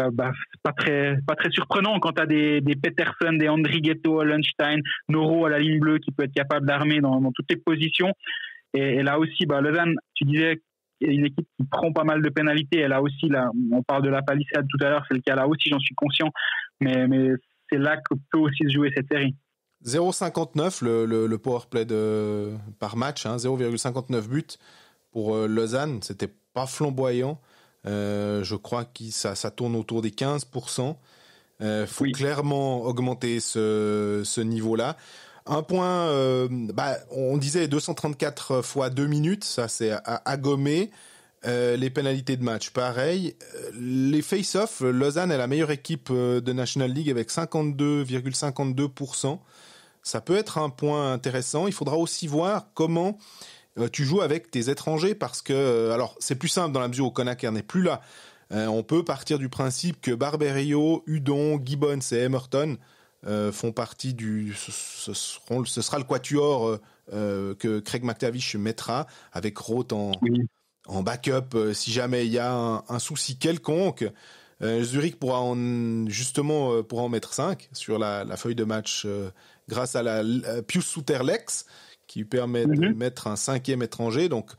pas très surprenant quand tu as des Peterson, des Andrighetto, Lundstein, Noro à la ligne bleue qui peut être capable d'armer dans toutes les positions. Et là aussi, Lausanne, tu disais, il y a une équipe qui prend pas mal de pénalités. Et là aussi, on parle de la palissade tout à l'heure, c'est le cas là aussi, j'en suis conscient. Mais c'est là que peut aussi se jouer cette série. 0,59 le powerplay par match, 0,59 buts pour Lausanne. C'était pas flamboyant. Je crois que ça tourne autour des 15%. Faut clairement augmenter ce niveau-là. Un point, on disait 234 fois 2 minutes, ça c'est à gommer. Les pénalités de match, pareil. Les face-off, Lausanne est la meilleure équipe de National League avec 52,52%. Ça peut être un point intéressant. Il faudra aussi voir comment tu joues avec tes étrangers, parce que alors c'est plus simple dans la mesure où Conacher n'est plus là. On peut partir du principe que Barberio, Hudon, Gibbons et Emerton font partie ce sera le quatuor que Craig McTavish mettra, avec Roth en backup si jamais il y a un souci quelconque. Zurich pourra en mettre 5 sur la feuille de match grâce à la Pius Suter-Lex qui permet de mettre un 5e étranger. Donc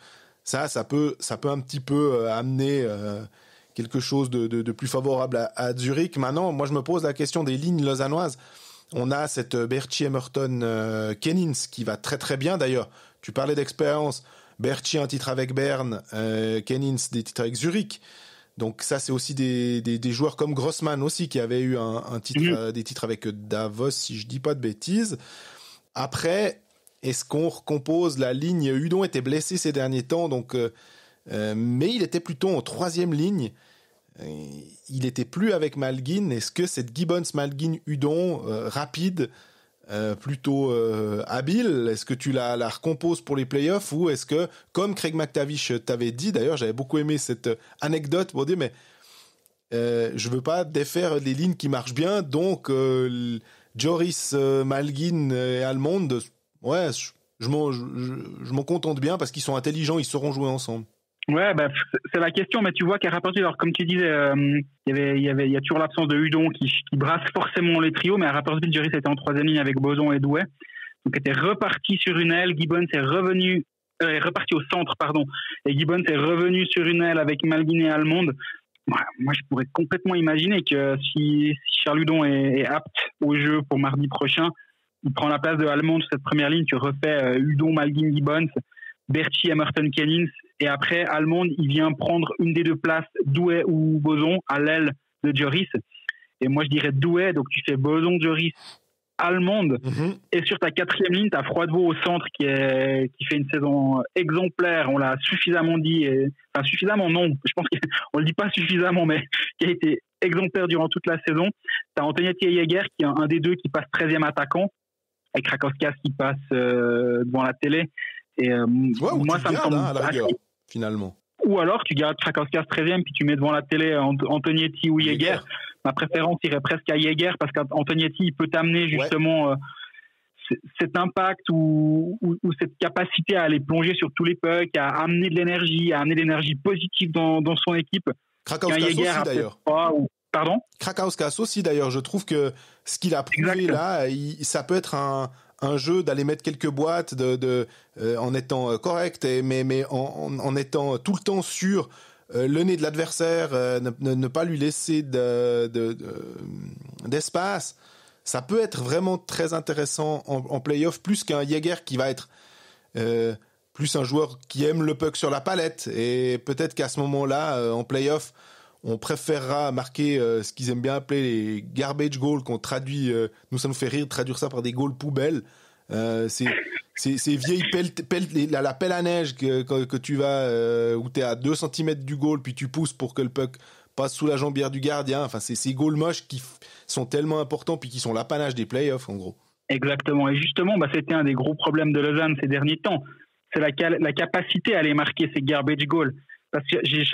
ça peut un petit peu amener quelque chose de plus favorable à Zurich. Maintenant, moi je me pose la question des lignes lausannoises. On a cette Berchi Emerton Kennins qui va très très bien d'ailleurs. Tu parlais d'expérience. Berchi un titre avec Berne, Kennins des titres avec Zurich. Donc ça c'est aussi des joueurs comme Grossman aussi qui avait eu un titre, des titres avec Davos si je dis pas de bêtises. Après, est-ce qu'on recompose la ligne? Hudon était blessé ces derniers temps, donc mais il était plutôt en 3e ligne. Il était plus avec Malgin. Est-ce que cette Gibbons-Malgin-Hudon rapide, plutôt habile, est-ce que tu la recomposes pour les playoffs, ou est-ce que, comme Craig McTavish t'avait dit, d'ailleurs j'avais beaucoup aimé cette anecdote pour dire mais je veux pas défaire les lignes qui marchent bien, donc Joris, Malgin et Almond, ouais, je m'en contente bien parce qu'ils sont intelligents, ils sauront jouer ensemble. Ouais, c'est la question, mais tu vois qu'à Rapperswil, alors comme tu disais, il y a toujours l'absence de Hudon qui brasse forcément les trios, mais à Rapperswil, Joris était en 3e ligne avec Boson et Douai, donc était reparti sur une aile. Gibbons est reparti au centre, pardon, et Gibbons est revenu sur une aile avec Malgin et Almond. Moi, je pourrais complètement imaginer que si Charles Hudon est apte au jeu pour mardi prochain, il prend la place de Almond sur cette première ligne, tu refais Hudon, Malgin, Gibbons, Berchi, Emerton, Kennins, et après Almond, il vient prendre une des deux places, Douai ou Boson, à l'aile de Joris. Et moi je dirais Douai, donc tu fais Boson, Joris allemande. Et sur ta 4e ligne, tu as Froidevaux au centre qui fait une saison exemplaire. On l'a suffisamment dit. Enfin, suffisamment, non. Je pense qu'on le dit pas suffisamment, mais qui a été exemplaire durant toute la saison. Tu as Antonietti et Jäger, qui est un des deux qui passe 13e attaquant, et Krakauskas qui passe devant la télé. Et moi, ça me semble à la rigueur, finalement. Ou alors, tu gardes Krakauskas 13e, puis tu mets devant la télé Antonietti ou Jäger. Ma préférence irait presque à Jäger, parce qu'Antonietti, il peut t'amener justement cet impact ou cette capacité à aller plonger sur tous les pucks, à amener de l'énergie, à amener de l'énergie positive dans son équipe. Krakauskas aussi, d'ailleurs. Pardon ? Krakauskas aussi, d'ailleurs. Je trouve que ce qu'il a prouvé là, ça peut être un jeu d'aller mettre quelques boîtes en étant correct, mais en étant tout le temps sur le nez de l'adversaire, ne pas lui laisser d'espace. Ça peut être vraiment très intéressant en play-off, plus qu'un Jäger qui va être plus un joueur qui aime le puck sur la palette. Et peut-être qu'à ce moment-là, en play-off, on préférera marquer ce qu'ils aiment bien appeler les garbage goals, qu'on traduit, nous ça nous fait rire de traduire ça par des goals poubelles. Ces vieilles la pelle à neige que tu vas, où t'es à 2 cm du goal, puis tu pousses pour que le puck passe sous la jambière du gardien. Enfin, c'est ces goals moches qui sont tellement importants, puis qui sont l'apanage des playoffs, en gros. Exactement. Et justement, c'était un des gros problèmes de Lausanne ces derniers temps. C'est la capacité à aller marquer ces garbage goals. Parce que j'ai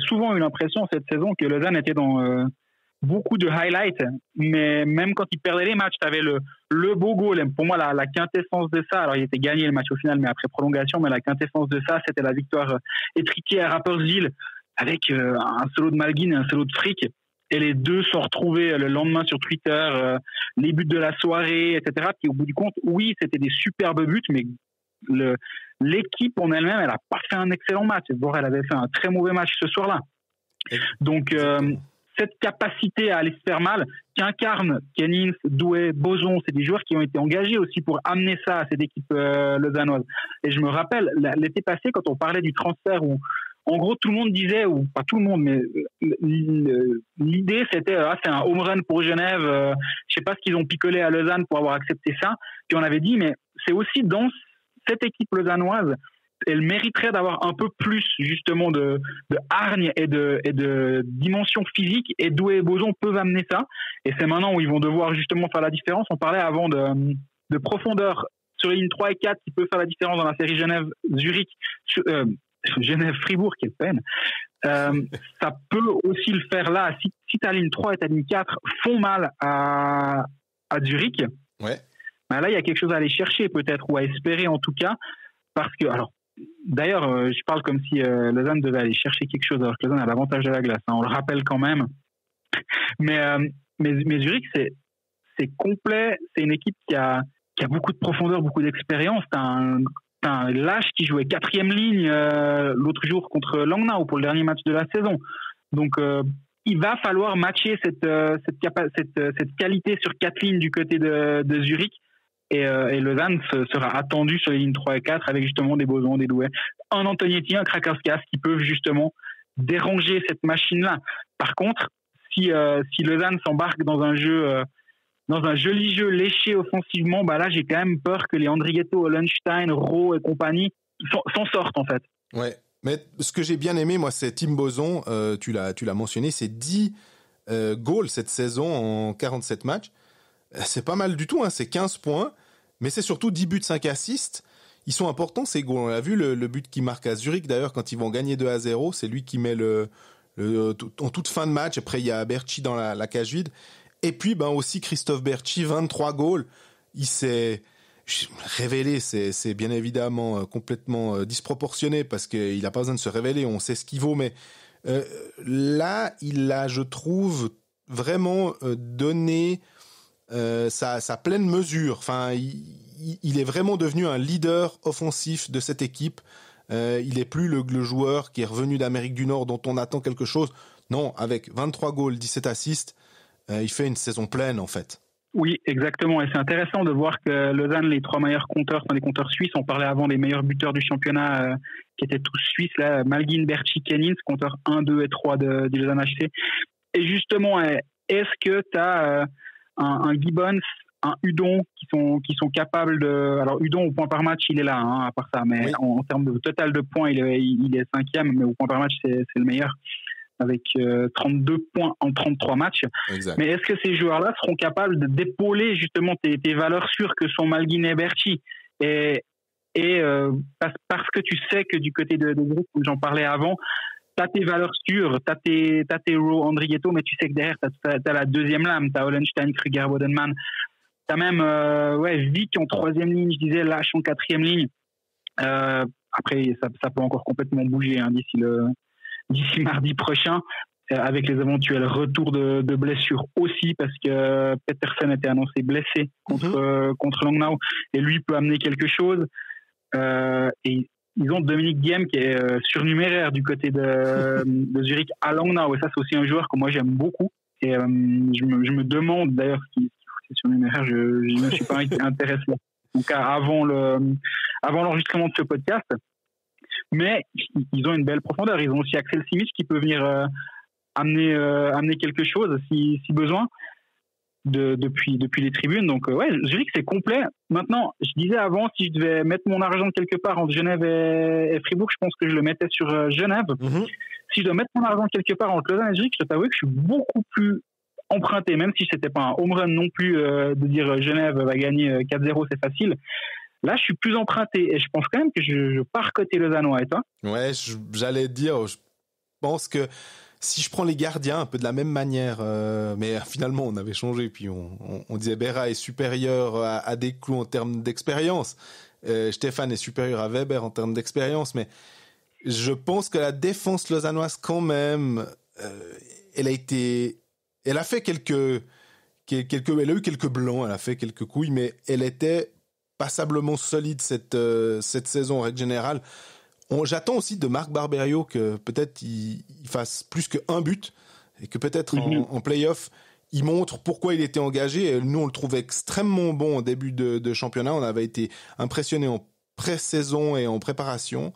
souvent eu l'impression cette saison que Lausanne était dans beaucoup de highlights, mais même quand ils perdaient les matchs, tu avais le beau goal. Pour moi, la quintessence de ça, alors il était gagné le match au final, mais après prolongation, mais la quintessence de ça, c'était la victoire étriquée à Rapperswil avec un solo de Malgin et un solo de Frick. Et les deux sont retrouvés le lendemain sur Twitter, les buts de la soirée, etc. Puis au bout du compte, oui, c'était des superbes buts, mais l'équipe en elle-même, elle n'a pas fait un excellent match. Voire elle avait fait un très mauvais match ce soir-là. Donc, cette capacité à aller se faire mal, qu'incarnent Kennings, Doué, Boson, c'est des joueurs qui ont été engagés aussi pour amener ça à cette équipe lausannoise. Et je me rappelle, l'été passé, quand on parlait du transfert, où en gros tout le monde disait, ou pas tout le monde, mais l'idée c'était c'est un home run pour Genève, je sais pas ce qu'ils ont picolé à Lausanne pour avoir accepté ça. Puis on avait dit, mais c'est aussi dans cette équipe lausannoise, elle mériterait d'avoir un peu plus justement de hargne et de dimension physique, et Doué et Boson peuvent amener ça, et c'est maintenant où ils vont devoir justement faire la différence. On parlait avant de profondeur sur les lignes 3 et 4 qui peut faire la différence dans la série Genève-Zurich, Genève-Fribourg, quelle peine. Ça peut aussi le faire là. Si ta ligne 3 et ta ligne 4 font mal à Zurich, là il y a quelque chose à aller chercher peut-être, ou à espérer en tout cas, parce que, alors d'ailleurs, je parle comme si Lausanne devait aller chercher quelque chose, alors que Lausanne a l'avantage de la glace, on le rappelle quand même. Mais Zurich, c'est complet, c'est une équipe qui a beaucoup de profondeur, beaucoup d'expérience. T'as un lâche qui jouait 4e ligne l'autre jour contre Langnau pour le dernier match de la saison. Donc il va falloir matcher cette qualité sur 4 lignes du côté de Zurich. Et Lausanne sera attendu sur les lignes 3 et 4 avec justement des Bosons, des Douai, un Antonietti, un Krakauskas qui peuvent justement déranger cette machine-là. Par contre, si Lausanne s'embarque dans un joli jeu léché offensivement, là j'ai quand même peur que les Andrigetto, Lunstein, Rowe et compagnie s'en sortent en fait. Ouais, mais ce que j'ai bien aimé moi, c'est Tim Boson, tu l'as mentionné, c'est 10 goals cette saison en 47 matchs. C'est pas mal du tout, c'est 15 points, mais c'est surtout 10 buts, 5 assists. Ils sont importants ces goals. On a vu le but qu'il marque à Zurich d'ailleurs quand ils vont gagner 2-0, c'est lui qui met en toute fin de match. Après il y a Berchi dans la cage vide. Et puis aussi Christophe Berchi, 23 goals. Il s'est révélé, c'est bien évidemment complètement disproportionné parce qu'il n'a pas besoin de se révéler, on sait ce qu'il vaut, mais là il a, je trouve, vraiment donné sa pleine mesure. Enfin, il est vraiment devenu un leader offensif de cette équipe. Il est plus le joueur qui est revenu d'Amérique du Nord dont on attend quelque chose. Non, avec 23 goals, 17 assists, il fait une saison pleine en fait. Oui, exactement. Et c'est intéressant de voir que Lausanne, les 3 meilleurs compteurs sont des compteurs suisses. On parlait avant des meilleurs buteurs du championnat qui étaient tous suisses. Là, Malgin, Berchi, Kennings, compteurs 1, 2 et 3 du Lausanne HC. Et justement, est-ce que tu as un Gibbons, un Udon qui sont capables de. Alors Udon au point par match, il est là, hein, à part ça, mais oui. en termes de total de points, il est 5e, mais au point par match, c'est le meilleur, avec 32 points en 33 matchs. Exact. Mais est-ce que ces joueurs-là seront capables d'épauler justement tes valeurs sûres que sont Malguin et Berchi, parce que tu sais que du côté de groupe, comme j'en parlais avant, t'as tes valeurs sûres, t'as tes Ro Andrigetto, mais tu sais que derrière t'as la deuxième lame, t'as Hollenstein, Kruger, Bodenman, t'as même Vic en 3e ligne, je disais Lash en 4e ligne. Après ça peut encore complètement bouger, hein, d'ici mardi prochain, avec les éventuels retours de blessures aussi, parce que Peterson était annoncé blessé contre Langnau, et lui peut amener quelque chose. Et ils ont Dominique Diem qui est surnuméraire du côté de Zurich à Langnau, et ça c'est aussi un joueur que moi j'aime beaucoup, et je me demande d'ailleurs ce qui est surnuméraire, je ne me suis pas intéressé donc avant l'enregistrement de ce podcast, mais ils ont une belle profondeur. Ils ont aussi Axel Simic qui peut venir amener quelque chose si besoin depuis les tribunes. Donc Zurich c'est complet. Maintenant, je disais avant, si je devais mettre mon argent quelque part entre Genève et Fribourg, je pense que je le mettais sur Genève. Si je dois mettre mon argent quelque part entre Lausanne et Zurich, je t'avoue que je suis beaucoup plus emprunté, même si c'était pas un home run non plus de dire Genève va gagner 4-0, c'est facile. Là, je suis plus emprunté, et je pense quand même que je pars côté lausannois. Et toi ? Ouais, j'allais dire, je pense que si je prends les gardiens un peu de la même manière, mais finalement on avait changé, puis on disait Berra est supérieur à Desclous en termes d'expérience, Stéphane est supérieur à Weber en termes d'expérience, mais je pense que la défense lausannoise quand même, elle a fait elle a eu quelques blancs, elle a fait quelques couilles, mais elle était passablement solide cette saison en règle générale. J'attends aussi de Marc Barberio que peut-être il fasse plus qu'un but, et que peut-être en play-off il montre pourquoi il était engagé. Nous on le trouvait extrêmement bon au début de championnat, on avait été impressionnés en pré-saison et en préparation.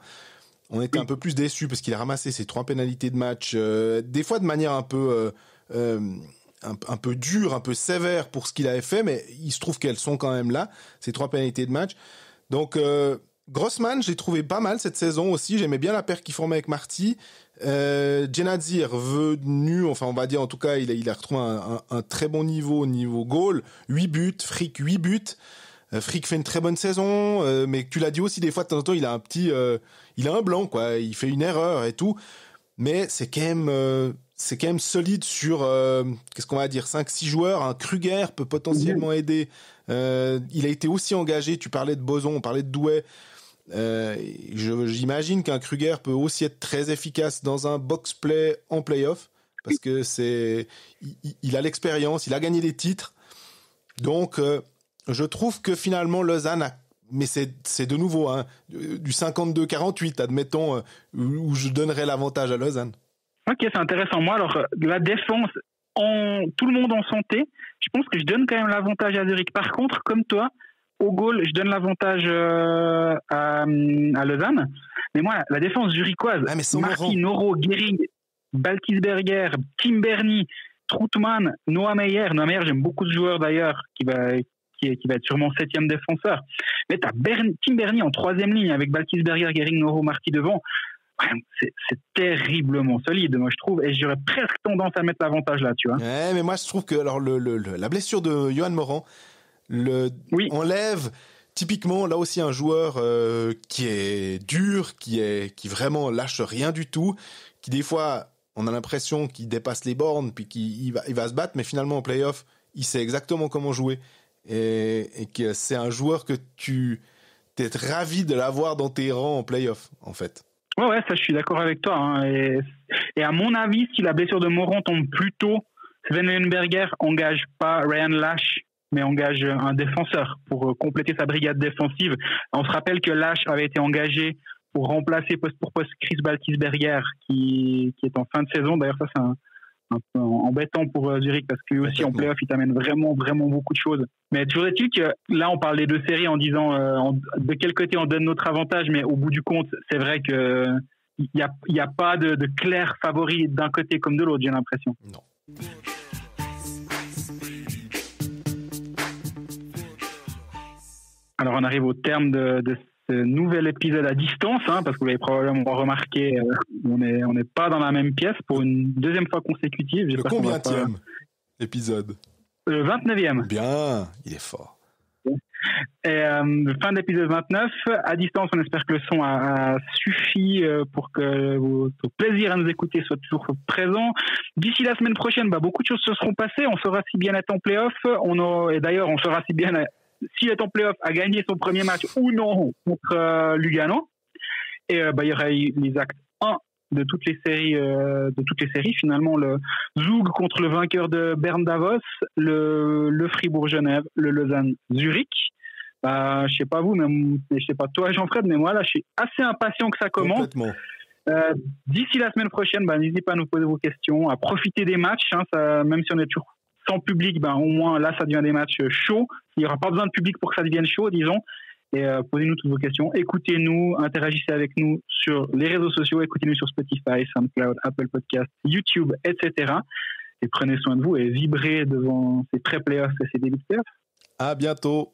On était un peu plus déçus parce qu'il a ramassé ses 3 pénalités de match, des fois de manière un peu dure, un peu sévère pour ce qu'il avait fait, mais il se trouve qu'elles sont quand même là, ces 3 pénalités de match. Donc Grossman, j'ai trouvé pas mal cette saison aussi. J'aimais bien la paire qu'il formait avec Marty. Genadzi est revenu, enfin on va dire en tout cas, il a retrouvé un très bon niveau goal. 8 buts, Frick 8 buts. Frick fait une très bonne saison, mais tu l'as dit aussi, des fois de temps en temps il a un blanc, quoi. Il fait une erreur et tout. Mais c'est quand même solide sur, qu'est-ce qu'on va dire, 5-6 joueurs. Un Kruger peut potentiellement aider. Il a été aussi engagé, tu parlais de Boson, on parlait de Douai. J'imagine qu'un Kruger peut aussi être très efficace dans un box-play en play-off, parce que il a l'expérience, il a gagné des titres. Donc, je trouve que finalement Lausanne mais c'est de nouveau du 52-48, admettons, où je donnerais l'avantage à Lausanne. Ok, c'est intéressant. Moi, alors, la défense, tout le monde en santé, je pense que je donne quand même l'avantage à Zurich. Par contre, comme toi, au goal, je donne l'avantage à Lausanne. Mais moi, la défense zurichoise, Marty, Noro, Gehring, Balkisberger, Tim Berni, Troutman, Noah Meyer. Noah Meyer, j'aime beaucoup ce joueur d'ailleurs, qui va être sûrement 7e défenseur. Mais tu as Tim Berni en 3e ligne avec Balkisberger, Gehring, Noro, Marty devant. C'est terriblement solide, moi je trouve, et j'aurais presque tendance à mettre l'avantage là, tu vois. Ouais, mais moi je trouve que alors la blessure de Johan Morand enlève typiquement là aussi un joueur qui est dur, qui vraiment lâche rien du tout, qui des fois on a l'impression qu'il dépasse les bornes, puis qu'il va se battre, mais finalement en play-off il sait exactement comment jouer, et que c'est un joueur que t'es ravi de l'avoir dans tes rangs en play-off en fait. Ouais, ça je suis d'accord avec toi. Hein. Et à mon avis, si la blessure de Morand tombe plus tôt, Sven Leuenberger engage pas Ryan Lash, mais engage un défenseur pour compléter sa brigade défensive. On se rappelle que Lash avait été engagé pour remplacer poste pour poste Chris Balkisberger, qui est en fin de saison. D'ailleurs, ça c'est un peu embêtant pour Zurich, parce que lui aussi en play-off il t'amène vraiment vraiment beaucoup de choses. Mais toujours est-il que là on parle des deux séries en disant de quel côté on donne notre avantage, mais au bout du compte c'est vrai que il y a pas de clair favori d'un côté comme de l'autre, j'ai l'impression. Non. Alors on arrive au terme de ce nouvel épisode à distance, parce que vous l'avez probablement remarqué, on n'est pas dans la même pièce pour une deuxième fois consécutive. Le combienième épisode? Le 29e. Bien, il est fort. Et fin de l'épisode 29, à distance, on espère que le son a suffi pour que votre plaisir à nous écouter soit toujours présent. D'ici la semaine prochaine, beaucoup de choses se seront passées. On saura si bien être en play-off. Et d'ailleurs, on saura si bien si est en play-off a gagné son premier match ou non contre Lugano. Et il y aura les actes 1 de toutes les séries, finalement, le Zug contre le vainqueur de Berne-Davos, le Fribourg-Genève, le Lausanne-Zurich. Je sais pas vous, mais je sais pas toi Jean-Fred, mais moi là je suis assez impatient que ça commence. D'ici la semaine prochaine, n'hésitez pas à nous poser vos questions, à profiter des matchs, même si on est toujours sans public, au moins là ça devient des matchs chauds. Il n'y aura pas besoin de public pour que ça devienne chaud, disons. Et posez-nous toutes vos questions, écoutez-nous, interagissez avec nous sur les réseaux sociaux, écoutez-nous sur Spotify, SoundCloud, Apple Podcasts, YouTube, etc. Et prenez soin de vous et vibrez devant ces pré-playoffs et ces débuts de playoffs. À bientôt.